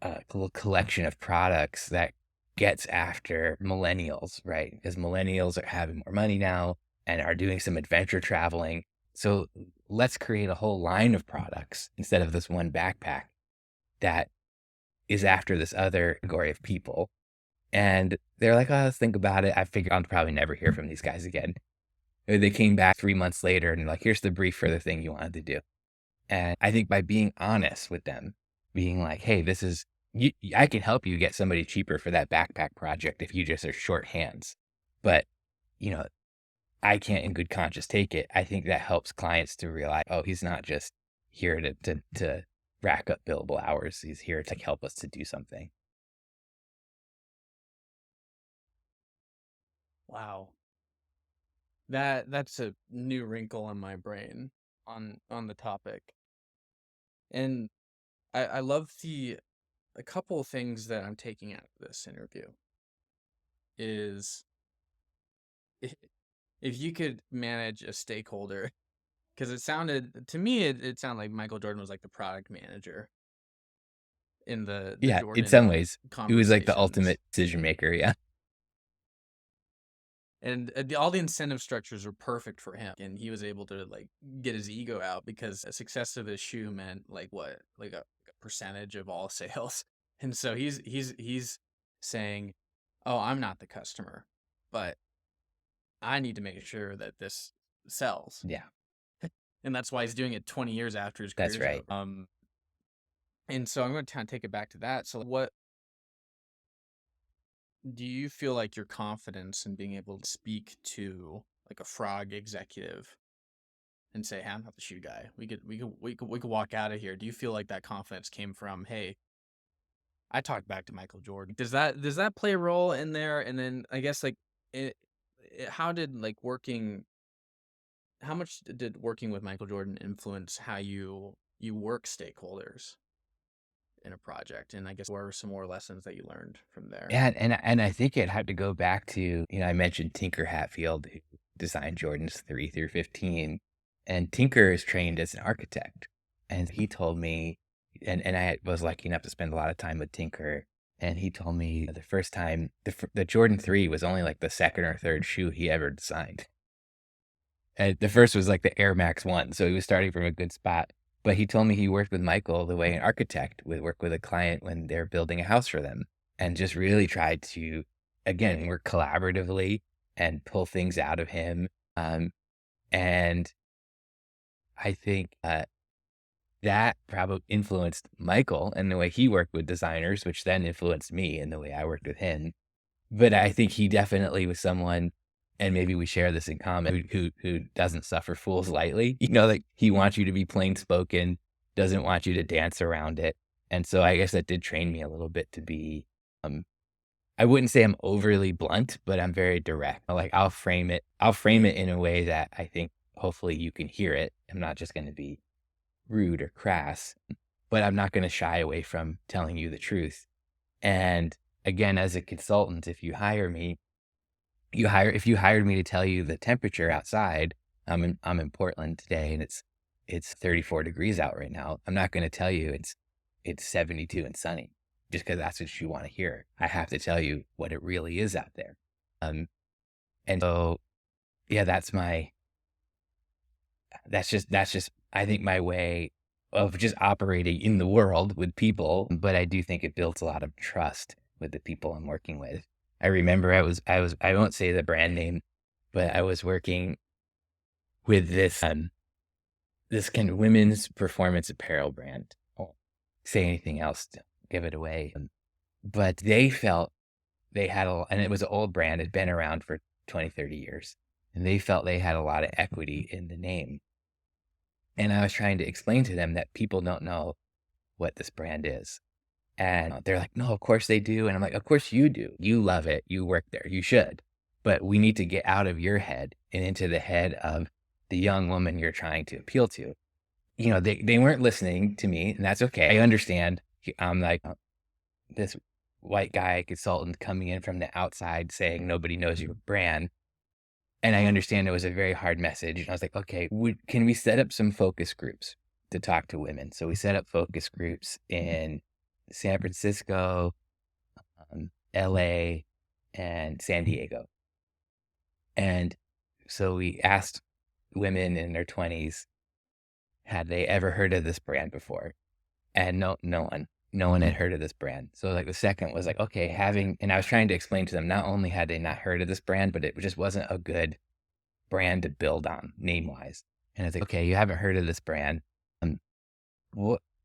little collection of products that gets after millennials, right? Because millennials are having more money now and are doing some adventure traveling. So let's create a whole line of products instead of this one backpack that is after this other category of people. And they're like, oh, let's think about it. I figure I'll probably never hear from these guys again. They came back 3 months later and they're like, here's the brief for the thing you wanted to do. And I think by being honest with them, being like, hey, I can help you get somebody cheaper for that backpack project if you just are short hands. But, I can't in good conscience take it. I think that helps clients to realize, oh, he's not just here to rack up billable hours. He's here to help us to do something. Wow. That's a new wrinkle in my brain on the topic. And I love a couple of things that I'm taking out of this interview is if, if you could manage a stakeholder, because it sounded to me, it sounded like Michael Jordan was like the product manager in the Yeah, in Jordan some ways, it was like the conversations. ultimate decision maker. Yeah. And all the incentive structures were perfect for him, and he was able to like get his ego out because a success of his shoe meant like what, like a percentage of all sales. And so he's saying, "Oh, I'm not the customer, but I need to make sure that this sells." Yeah, And that's why he's doing it 20 years after his that's career's right. over. And so I'm going to kind of take it back to that. So what do you feel like your confidence in being able to speak to like a Frog executive and say, "Hey, I'm not the shoe guy. We could walk out of here." Do you feel like that confidence came from, "Hey, I talked back to Michael Jordan. Does that play a role in there? And then I guess like how did like working how much did working with Michael Jordan influence how you work stakeholders in a project? And I guess what are some more lessons that you learned from there? Yeah, and I think it had to go back to, I mentioned Tinker Hatfield, who designed Jordan's 3 through 15, and Tinker is trained as an architect. And he told me, and I was lucky enough to spend a lot of time with Tinker, and he told me the first time the Jordan 3 was only like the second or third shoe he ever designed. And the first was like the Air Max 1, so he was starting from a good spot. But he told me he worked with Michael the way an architect would work with a client when they're building a house for them, and just really tried to, again, work collaboratively and pull things out of him. And I think that probably influenced Michael and the way he worked with designers, which then influenced me in the way I worked with him. But I think he definitely was someone, and maybe we share this in common, who doesn't suffer fools lightly. Like he wants you to be plain spoken, doesn't want you to dance around it. And so I guess that did train me a little bit to be, I wouldn't say I'm overly blunt, but I'm very direct. Like I'll frame it in a way that I think hopefully you can hear it. I'm not just going to be rude or crass, but I'm not going to shy away from telling you the truth. And again, as a consultant, if you hire me, if you hired me to tell you the temperature outside, I'm in Portland today and it's 34 degrees out right now. I'm not going to tell you it's 72 and sunny just because that's what you want to hear. I have to tell you what it really is out there. And so yeah, that's just I think my way of just operating in the world with people, but I do think it builds a lot of trust with the people I'm working with. I remember I won't say the brand name, but I was working with this kind of women's performance apparel brand. I won't say anything else to give it away. But they felt they had and it was an old brand, it'd been around for 20, 30 years. And they felt they had a lot of equity in the name. And I was trying to explain to them that people don't know what this brand is. And they're like, no, of course they do. And I'm like, of course you do. You love it. You work there. You should. But we need to get out of your head and into the head of the young woman you're trying to appeal to. They weren't listening to me, and that's okay. I understand. I'm like this white guy consultant coming in from the outside saying nobody knows your brand. And I understand it was a very hard message. And I was like, okay, can we set up some focus groups to talk to women? So we set up focus groups in San Francisco, LA, and San Diego. And so we asked women in their 20s, had they ever heard of this brand before? And no one had heard of this brand. So like the second was like, okay, and I was trying to explain to them, not only had they not heard of this brand, but it just wasn't a good brand to build on name wise. And it's like, okay, you haven't heard of this brand.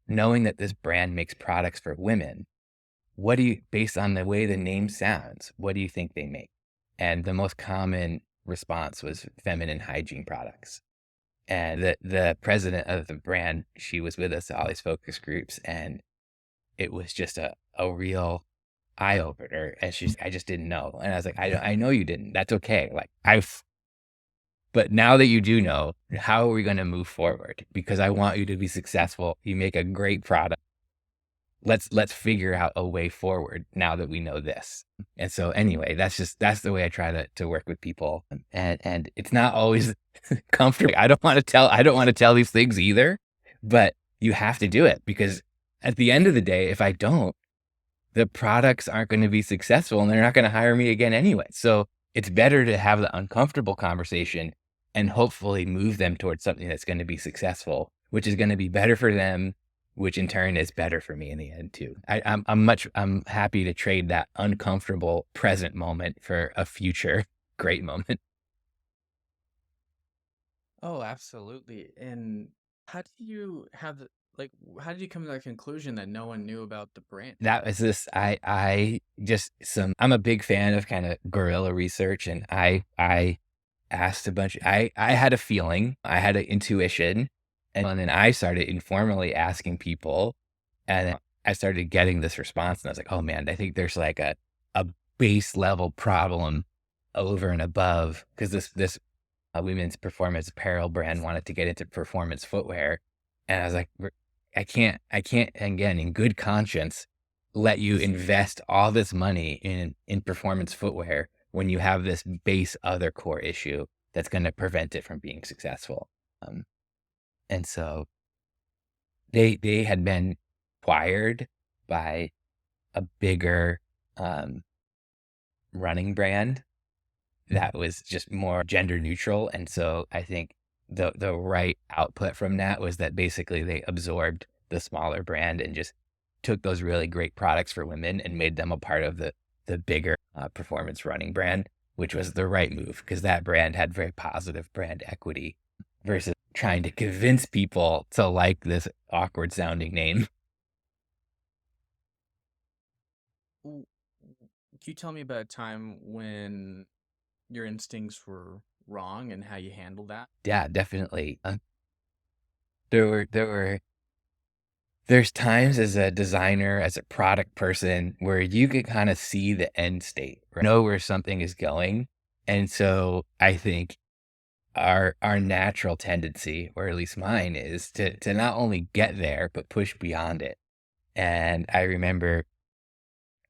Knowing that this brand makes products for women, based on the way the name sounds, what do you think they make? And the most common response was feminine hygiene products. And the president of the brand, she was with us at all these focus groups, and it was just a real eye opener. And I just didn't know. And I was like, I know you didn't. That's okay. Like but now that you do know, how are we going to move forward? Because I want you to be successful. You make a great product. Let's figure out a way forward now that we know this. And so anyway, that's the way I try to work with people. And it's not always comfortable. I don't want to tell these things either, but you have to do it because at the end of the day, if I don't, the products aren't going to be successful and they're not going to hire me again anyway. So it's better to have the uncomfortable conversation and hopefully move them towards something that's going to be successful, which is going to be better for them, which in turn is better for me in the end too. I'm happy to trade that uncomfortable present moment for a future great moment. Oh, absolutely. And how did you how did you come to that conclusion that no one knew about the brand? That was I'm a big fan of kind of guerrilla research, and I asked I had a feeling, I had an intuition, and then I started informally asking people, and I started getting this response and I was like, oh man, I think there's like a base level problem over and above because this women's performance apparel brand wanted to get into performance footwear. And I was like, I can't, again, in good conscience, let you invest all this money in performance footwear when you have this base other core issue that's going to prevent it from being successful. Um, and so they had been acquired by a bigger um, running brand that was just more gender neutral. And so I think the right output from that was that basically they absorbed the smaller brand and just took those really great products for women and made them a part of the bigger performance running brand, which was the right move because that brand had very positive brand equity versus trying to convince people to like this awkward sounding name. W- Can you tell me about a time when your instincts were wrong and how you handled that? Yeah, definitely. There were there's times as a designer, as a product person, where you could kind of see the end state, right? Know where something is going. And so I think our natural tendency, or at least mine, is to not only get there, but push beyond it. And I remember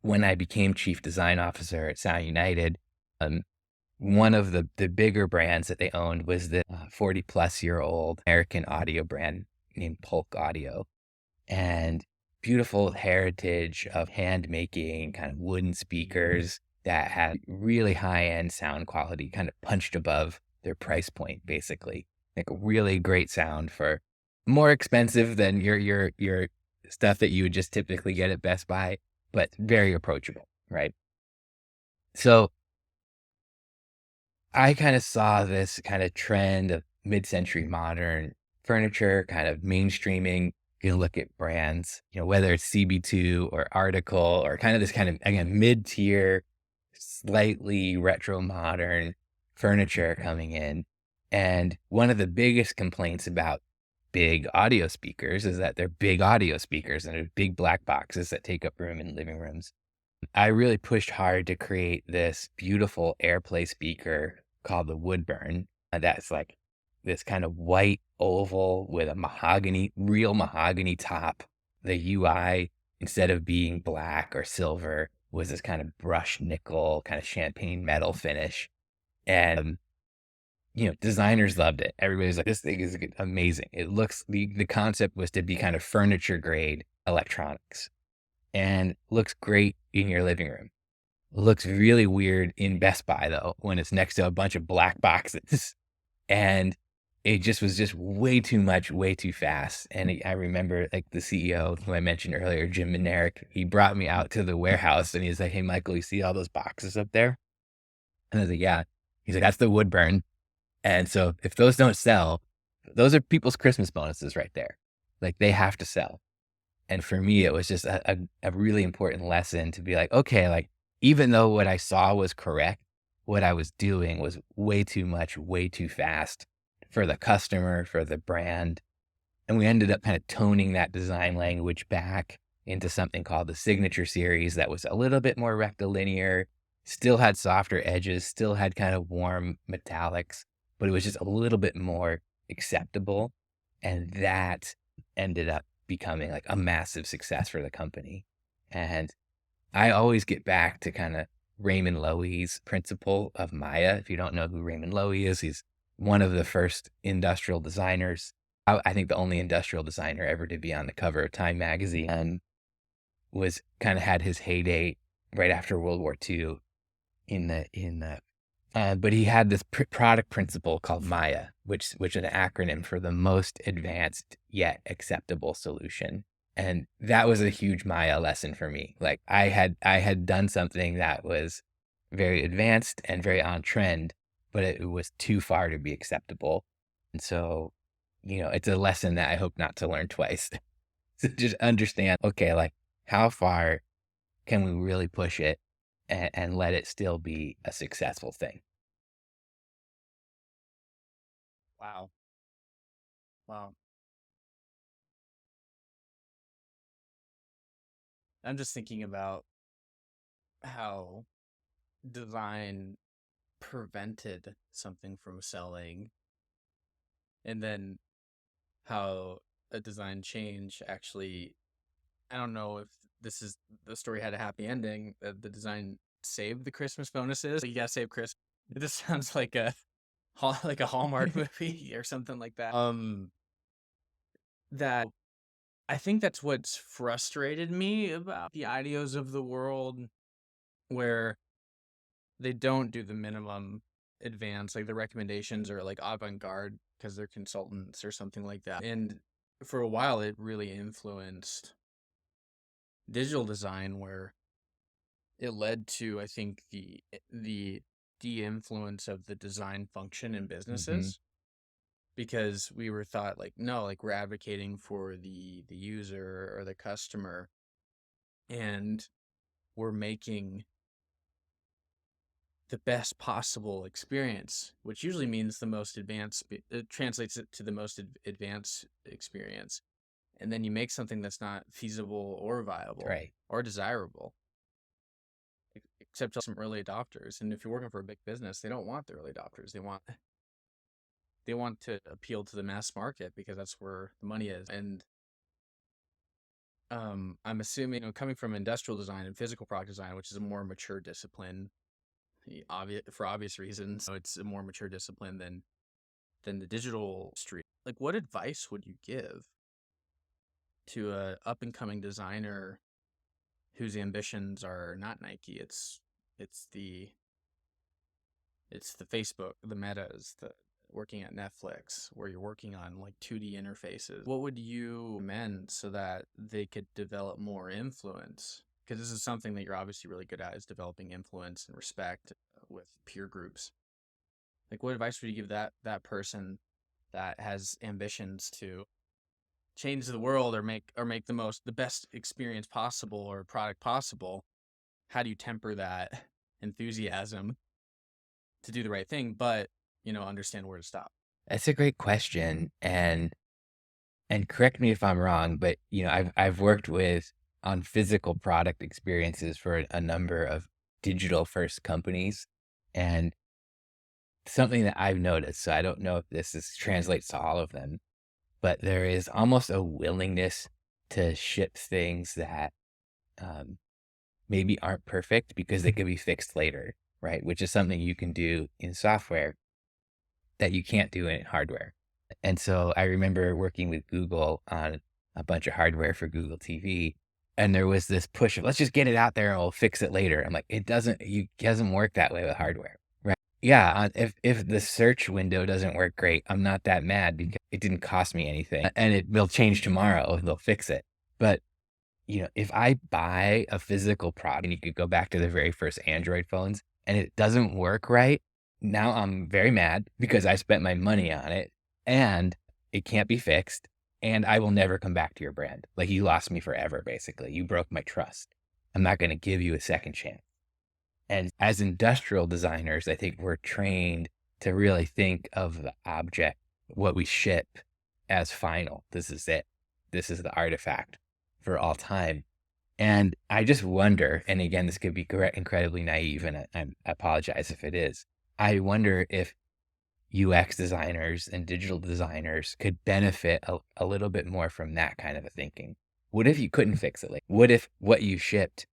when I became chief design officer at Sound United, um, one of the bigger brands that they owned was the 40 plus year old American audio brand named Polk Audio and beautiful heritage of hand making kind of wooden speakers that had really high end sound quality, kind of punched above their price point, basically. Like a really great sound for more expensive than your stuff that you would just typically get at Best Buy, but very approachable, right? So I kind of saw this kind of trend of mid-century modern furniture kind of mainstreaming. You can look at brands, whether it's CB2 or Article or kind of this kind of, again, mid-tier, slightly retro modern furniture coming in. And one of the biggest complaints about big audio speakers is that they're big audio speakers and they're big black boxes that take up room in living rooms. I really pushed hard to create this beautiful AirPlay speaker called the Woodburn. That's like this kind of white oval with a real mahogany top. The UI, instead of being black or silver, was this kind of brushed nickel, kind of champagne metal finish. And, designers loved it. Everybody's like, this thing is amazing. The concept was to be kind of furniture grade electronics and looks great in your living room. Looks really weird in Best Buy though, when it's next to a bunch of black boxes. And it just was just way too much, way too fast. And I remember like the CEO who I mentioned earlier, Jim Minerick, he brought me out to the warehouse and he's like, hey, Michael, you see all those boxes up there? And I was like, yeah. He's like, that's the Woodburn. And so if those don't sell, those are people's Christmas bonuses right there. Like they have to sell. And for me, it was just a really important lesson to be like, okay, like, even though what I saw was correct, what I was doing was way too much, way too fast for the customer, for the brand. And we ended up kind of toning that design language back into something called the Signature Series that was a little bit more rectilinear, still had softer edges, still had kind of warm metallics, but it was just a little bit more acceptable. And that ended up becoming like a massive success for the company. And I always get back to kind of Raymond Loewy's principle of Maya. If you don't know who Raymond Loewy is, he's one of the first industrial designers. I think the only industrial designer ever to be on the cover of Time magazine, and was kind of had his heyday right after World War II but he had this product principle called Maya, which is an acronym for the most advanced yet acceptable solution. And that was a huge Maya lesson for me. Like I had done something that was very advanced and very on trend, but it was too far to be acceptable. And so, it's a lesson that I hope not to learn twice. To just understand, okay, like how far can we really push it and let it still be a successful thing? Wow. Wow. I'm just thinking about how design prevented something from selling, and then how a design change actually, I don't know if this is the story had a happy ending. The design saved the Christmas bonuses. You gotta save Christmas. This sounds like a like a Hallmark movie or something like that. That I think that's what's frustrated me about the ideas of the world, where they don't do the minimum advance, like the recommendations are like avant-garde because they're consultants or something like that. And for a while, it really influenced digital design, where it led to, I think, the de-influence of the design function in businesses, because we were thought like, no, like we're advocating for the user or the customer, and we're making the best possible experience, which usually means the most advanced. It translates it to the most advanced experience, and then you make something that's not feasible or viable Right. or desirable, except to some early adopters. And if you're working for a big business, they don't want the early adopters. They want to appeal to the mass market because that's where the money is. And I'm assuming, coming from industrial design and physical product design, which is a more mature discipline, for obvious reasons, so it's a more mature discipline than the digital street. Like, what advice would you give to a up and coming designer whose ambitions are not Nike? It's the Facebook, the Metas, the working at Netflix, where you're working on like 2D interfaces. What would you recommend so that they could develop more influence? Because this is something that you're obviously really good at, is developing influence and respect with peer groups. Like, what advice would you give that person that has ambitions to change the world, or make the best experience possible or product possible? How do you temper that enthusiasm to do the right thing, but understand where to stop? That's a great question, and correct me if I'm wrong, but, I've worked on physical product experiences for a number of digital first companies, and something that I've noticed, so I don't know if translates to all of them, but there is almost a willingness to ship things that, um, maybe aren't perfect because they could be fixed later, right? Which is something you can do in software that you can't do in hardware. And so I remember working with Google on a bunch of hardware for Google TV, and there was this push of, let's just get it out there and we'll fix it later. I'm like, it doesn't work that way with hardware, right? Yeah, if the search window doesn't work great, I'm not that mad because it didn't cost me anything, and will change tomorrow and they'll fix it. But if I buy a physical product, and you could go back to the very first Android phones, and it doesn't work right, now I'm very mad because I spent my money on it and it can't be fixed, and I will never come back to your brand. Like, you lost me forever, basically. You broke my trust. I'm not going to give you a second chance. And as industrial designers, I think we're trained to really think of the object, what we ship, as final. This is it. This is the artifact for all time. And I just wonder, and again, this could be incredibly naive, and I apologize if it is. I wonder if UX designers and digital designers could benefit a little bit more from that kind of a thinking. What if you couldn't fix it? Like, what if what you shipped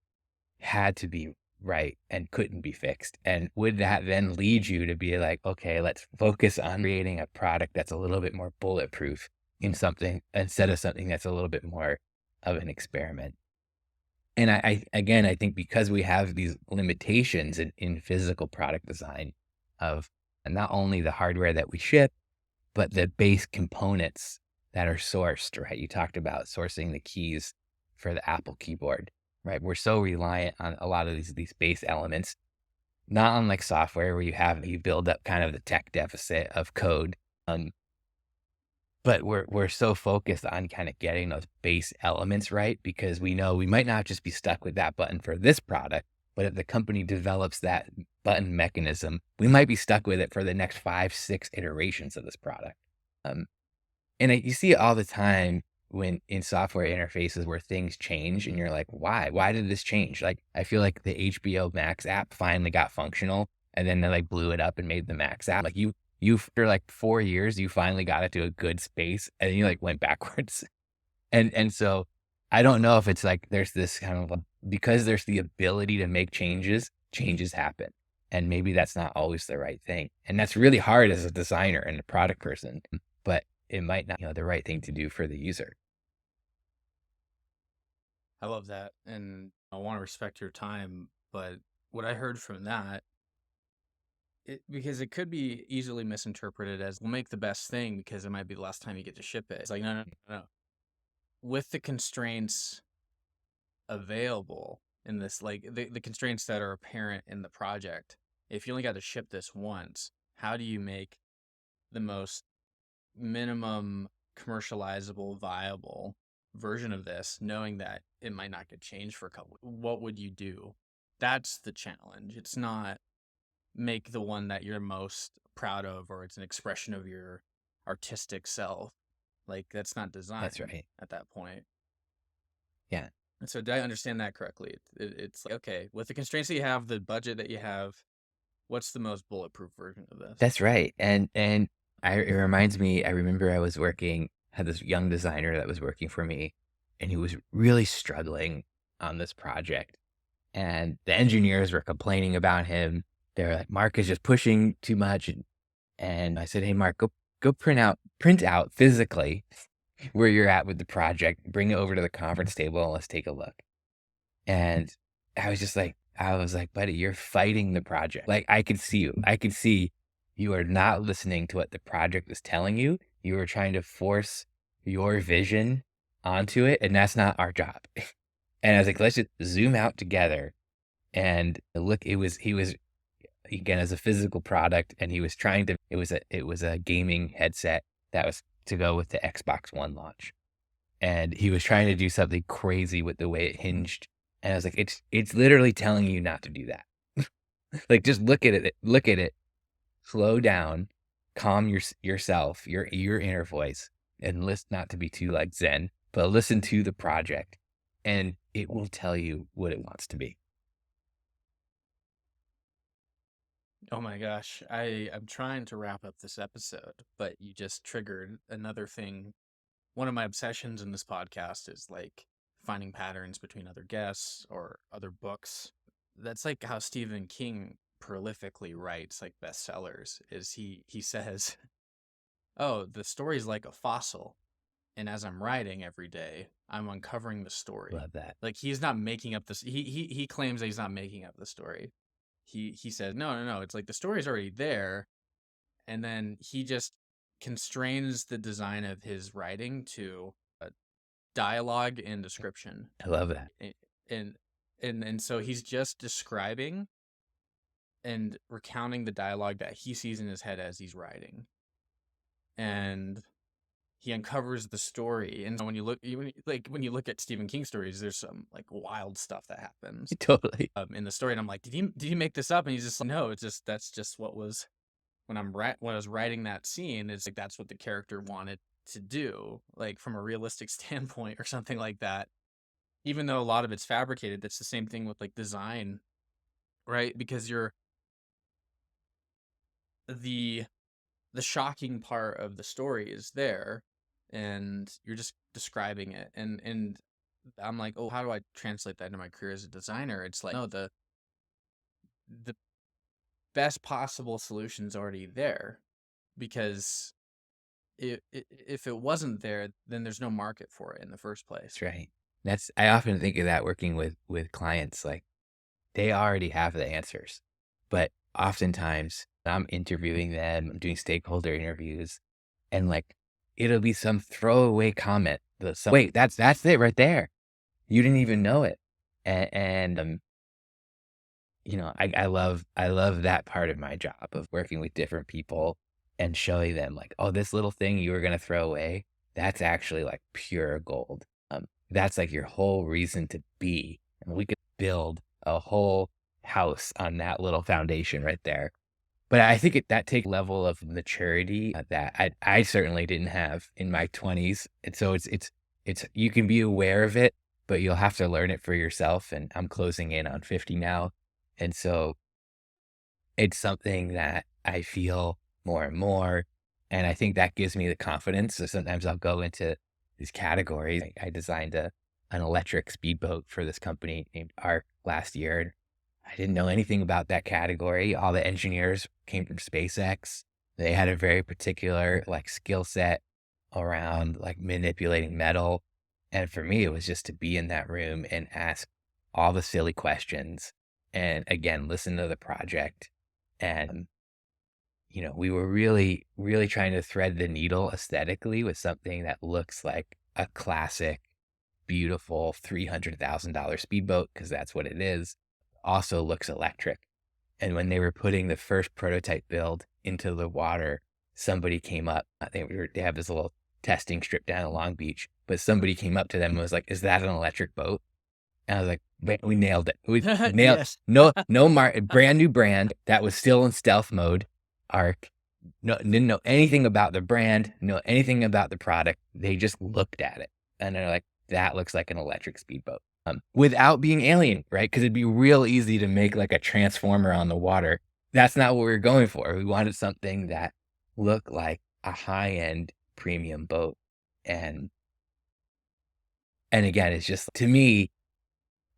had to be right and couldn't be fixed? And would that then lead you to be like, okay, let's focus on creating a product that's a little bit more bulletproof in something, instead of something that's a little bit more of an experiment? And I think because we have these limitations in physical product design of not only the hardware that we ship, but the base components that are sourced, right? You talked about sourcing the keys for the Apple keyboard, right? We're so reliant on a lot of these base elements, not unlike software where you build up kind of the tech deficit of code. But we're so focused on kind of getting those base elements right, because we know we might not just be stuck with that button for this product, but if the company develops that button mechanism, we might be stuck with it for the next 5, 6 iterations of this product. And you see it all the time when in software interfaces where things change and you're like, why did this change? Like, I feel like the HBO Max app finally got functional and then they like blew it up and made the Max app. Like you for like 4 years, you finally got it to a good space and you like went backwards. And so I don't know if it's like there's this kind of because there's the ability to make changes, changes happen. And maybe that's not always the right thing. And that's really hard as a designer and a product person, but it might not, the right thing to do for the user. I love that. And I want to respect your time. But what I heard from that, because it could be easily misinterpreted as we'll make the best thing because it might be the last time you get to ship it. It's like, no. With the constraints available in this, like the constraints that are apparent in the project, if you only got to ship this once, how do you make the most minimum commercializable, viable version of this, knowing that it might not get changed for a couple? What would you do? That's the challenge. It's not make the one that you're most proud of, or it's an expression of your artistic self. Like, that's not design. That's right. At that point. Yeah. And so did I understand that correctly? It's like, okay, with the constraints that you have, the budget that you have, what's the most bulletproof version of this? That's right. And it reminds me, I remember had this young designer that was working for me, and he was really struggling on this project. And the engineers were complaining about him. They were like, Mark is just pushing too much. And I said, hey, Mark, go print out physically where you're at with the project, bring it over to the conference table and let's take a look. And I was like, buddy, you're fighting the project. Like, I could see you are not listening to what the project is telling you. You are trying to force your vision onto it. And that's not our job. And I was like, let's just zoom out together and look. He was, again, as a physical product, and he was trying to, it was a gaming headset that was to go with the Xbox One launch. And he was trying to do something crazy with the way it hinged. And I was like, it's literally telling you not to do that. Like, just look at it, slow down, calm yourself, your inner voice, and listen, not to be too like Zen, but listen to the project and it will tell you what it wants to be. Oh my gosh. I'm trying to wrap up this episode, but you just triggered another thing. One of my obsessions in this podcast is like finding patterns between other guests or other books. That's like how Stephen King prolifically writes like bestsellers. Is he says, "Oh, the story's like a fossil, and as I'm writing every day, I'm uncovering the story." Love that. Like, he's not making up this. He claims that he's not making up the story. He said, no. It's like the story's already there, and then he just constrains the design of his writing to dialogue and description. I love that. And so he's just describing and recounting the dialogue that he sees in his head as he's writing, and he uncovers the story. And when you look at Stephen King stories, there's some like wild stuff that happens Totally. in the story. And I'm like, did you make this up? And he's just like, no, that's just what was when I was writing that scene. It's like that's what the character wanted to do, like from a realistic standpoint or something like that. Even though a lot of it's fabricated, that's the same thing with like design, right? Because the shocking part of the story is there, and you're just describing it. And I'm like, oh, how do I translate that into my career as a designer? It's like, no, the best possible solution's already there, because if it wasn't there, then there's no market for it in the first place. That's right. I often think of that working with clients, like they already have the answers, but oftentimes I'm interviewing them, I'm doing stakeholder interviews, and like it'll be some throwaway comment. Wait, that's it right there. You didn't even know it. And I love that part of my job of working with different people and showing them like, oh, this little thing you were gonna throw away, that's actually like pure gold. That's like your whole reason to be. And we could build a whole house on that little foundation right there. But I think that takes a level of maturity that I certainly didn't have in my 20s. And so it's you can be aware of it, but you'll have to learn it for yourself. And I'm closing in on 50 now. And so it's something that I feel more and more. And I think that gives me the confidence. So sometimes I'll go into these categories. I designed an electric speedboat for this company named Arc last year. And I didn't know anything about that category. All the engineers came from SpaceX. They had a very particular like skill set around like manipulating metal. And for me, it was just to be in that room and ask all the silly questions and again, listen to the project. And, we were really, really trying to thread the needle aesthetically with something that looks like a classic, beautiful $300,000 speedboat, because that's what it is, also looks electric. And when they were putting the first prototype build into the water, somebody came up. They have this little testing strip down in Long Beach, but somebody came up to them and was like, "Is that an electric boat?" And I was like, "We nailed it. We nailed Yes. no brand new brand that was still in stealth mode. Arc, no, didn't know anything about the brand, know anything about the product. They just looked at it and they're like, that looks like an electric speedboat." Without being alien, right? Because it'd be real easy to make like a transformer on the water. That's not what we were going for. We wanted something that looked like a high-end premium boat. And again, it's just, to me,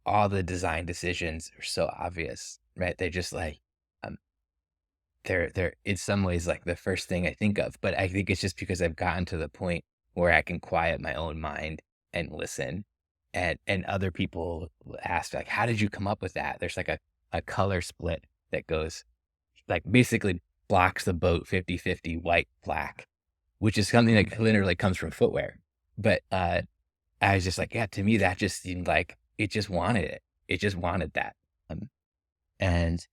all the design decisions are so obvious, right? They're just like, um, they're in some ways like the first thing I think of, but I think it's just because I've gotten to the point where I can quiet my own mind and listen. And other people ask like, how did you come up with that? There's like a color split that goes like basically blocks the boat 50-50 white, black, which is something that literally comes from footwear. But I was just like, yeah, to me, that just seemed like it just wanted it. It just wanted that. And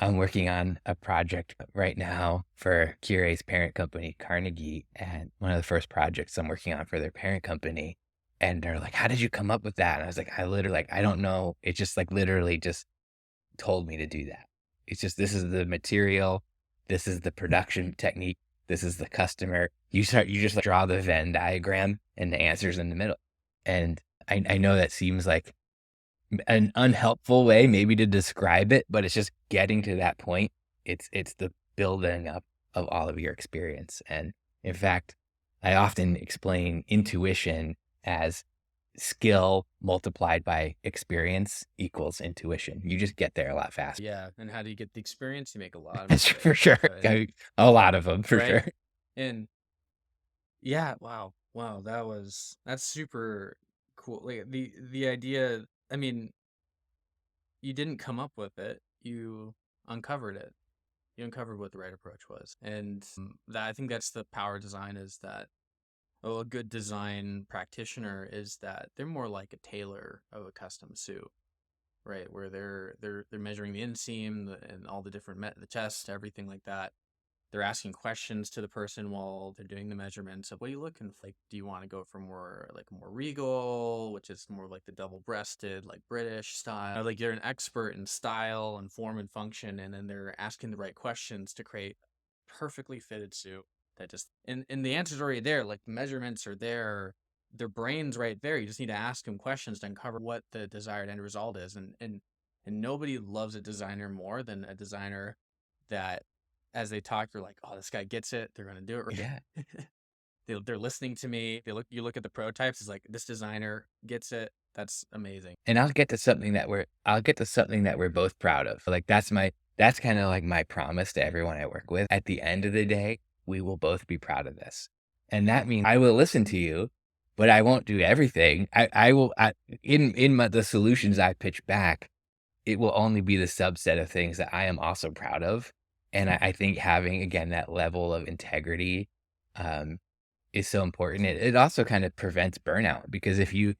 I'm working on a project right now for Cure's parent company, Carnegie, and one of the first projects I'm working on for their parent company. And they're like, how did you come up with that? And I was like, I don't know. It just like literally just told me to do that. It's just, this is the material. This is the production technique. This is the customer. You just like, draw the Venn diagram and the answer's in the middle. And I know that seems like an unhelpful way maybe to describe it, but it's just getting to that point. It's the building up of all of your experience. And in fact, I often explain intuition as skill multiplied by experience equals intuition. You just get there a lot faster. Yeah. And how do you get the experience? You make a lot of That's for mistakes. sure. Right. A lot of them for Right. sure. And yeah, wow. Wow, that's super cool. Like the idea, I mean, you didn't come up with it. You uncovered it. You uncovered what the right approach was. And that I think that's the power of design, is that a good design practitioner is that they're more like a tailor of a custom suit, right? Where they're measuring the inseam and all the different the chest, everything like that. They're asking questions to the person while they're doing the measurements of, what are you looking for? Like, do you want to go for more regal, which is more like the double-breasted, like British style? Or like you're an expert in style and form and function, and then they're asking the right questions to create perfectly fitted suit that just, and the answer's already there. Like the measurements are there, their brain's right there. You just need to ask them questions to uncover what the desired end result is. And nobody loves a designer more than a designer that, as they talk, you're like, oh, this guy gets it. They're going to do it right. Yeah. They're listening to me. You look at the prototypes. It's like, this designer gets it. That's amazing. And I'll get to something that we're both proud of. Like that's kind of like my promise to everyone I work with. At the end of the day, we will both be proud of this. And that means I will listen to you, but I won't do everything. I will, the solutions I pitch back, it will only be the subset of things that I am also proud of. And I think having, again, that level of integrity, is so important. It also kind of prevents burnout, because if you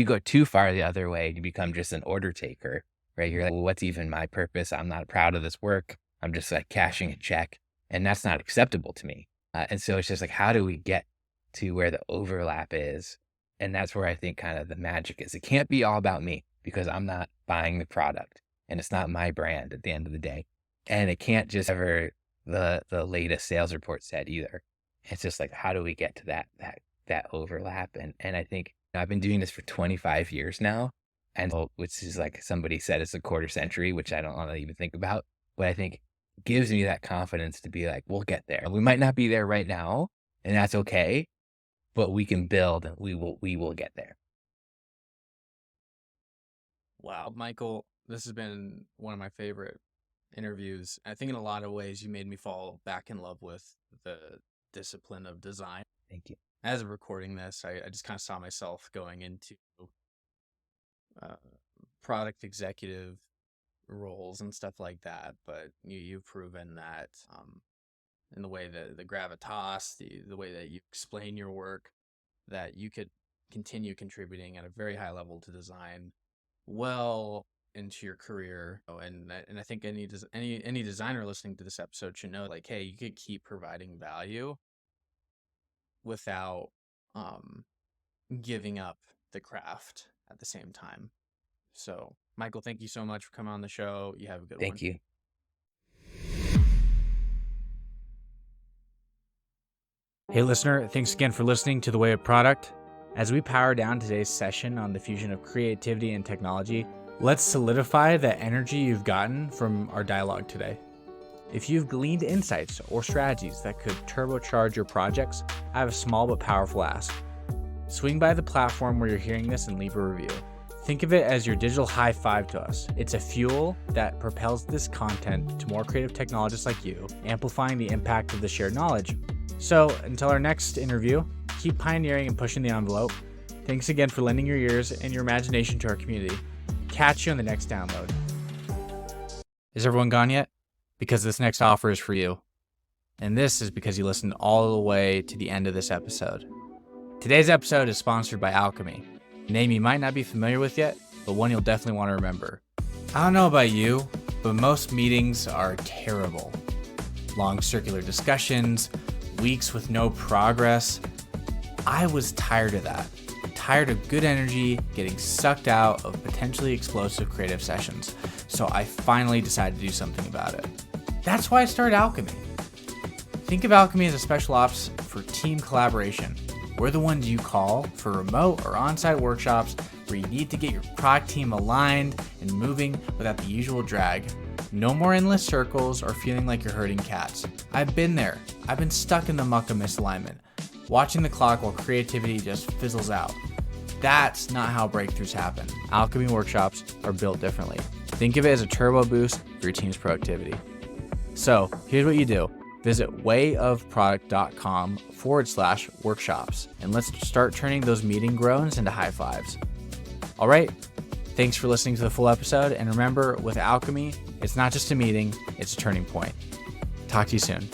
go too far the other way, you become just an order taker, right? You're like, well, what's even my purpose? I'm not proud of this work. I'm just like cashing a check, and that's not acceptable to me. And so it's just like, how do we get to where the overlap is? And that's where I think kind of the magic is. It can't be all about me, because I'm not buying the product and it's not my brand at the end of the day. And it can't just ever the latest sales report said either. It's just like, how do we get to that overlap. And I think I've been doing this for 25 years now, and which is like somebody said it's a quarter century, which I don't want to even think about. But I think gives me that confidence to be like, we'll get there. We might not be there right now, and that's okay, but we can build and we will get there. Wow, Michael, this has been one of my favorite interviews. I think in a lot of ways you made me fall back in love with the discipline of design. Thank you. As of recording this, I just kind of saw myself going into product executive roles and stuff like that. But you've proven that in the way that the gravitas, the way that you explain your work, that you could continue contributing at a very high level to design well into your career. And I think any designer listening to this episode should know, like, hey, you could keep providing value without giving up the craft at the same time. So, Michael, thank you so much for coming on the show. You have a good one. Thank you. Hey, listener, thanks again for listening to The Way of Product. As we power down today's session on the fusion of creativity and technology, let's solidify the energy you've gotten from our dialogue today. If you've gleaned insights or strategies that could turbocharge your projects, I have a small but powerful ask. Swing by the platform where you're hearing this and leave a review. Think of it as your digital high five to us. It's a fuel that propels this content to more creative technologists like you, amplifying the impact of the shared knowledge. So until our next interview, keep pioneering and pushing the envelope. Thanks again for lending your ears and your imagination to our community. Catch you on the next download. Is everyone gone yet? Because this next offer is for you. And this is because you listened all the way to the end of this episode. Today's episode is sponsored by Alchemy, a name you might not be familiar with yet, but one you'll definitely want to remember. I don't know about you, but most meetings are terrible. Long circular discussions, weeks with no progress. I was tired of that. Tired of good energy getting sucked out of potentially explosive creative sessions. So I finally decided to do something about it. That's why I started Alchemy. Think of Alchemy as a special ops for team collaboration. We're the ones you call for remote or on-site workshops where you need to get your product team aligned and moving without the usual drag. No more endless circles or feeling like you're herding cats. I've been there. I've been stuck in the muck of misalignment, watching the clock while creativity just fizzles out. That's not how breakthroughs happen. Alchemy workshops are built differently. Think of it as a turbo boost for your team's productivity. So here's what you do. Visit wayofproduct.com/workshops and let's start turning those meeting groans into high fives. All right. Thanks for listening to the full episode. And remember, with Alchemy, it's not just a meeting, it's a turning point. Talk to you soon.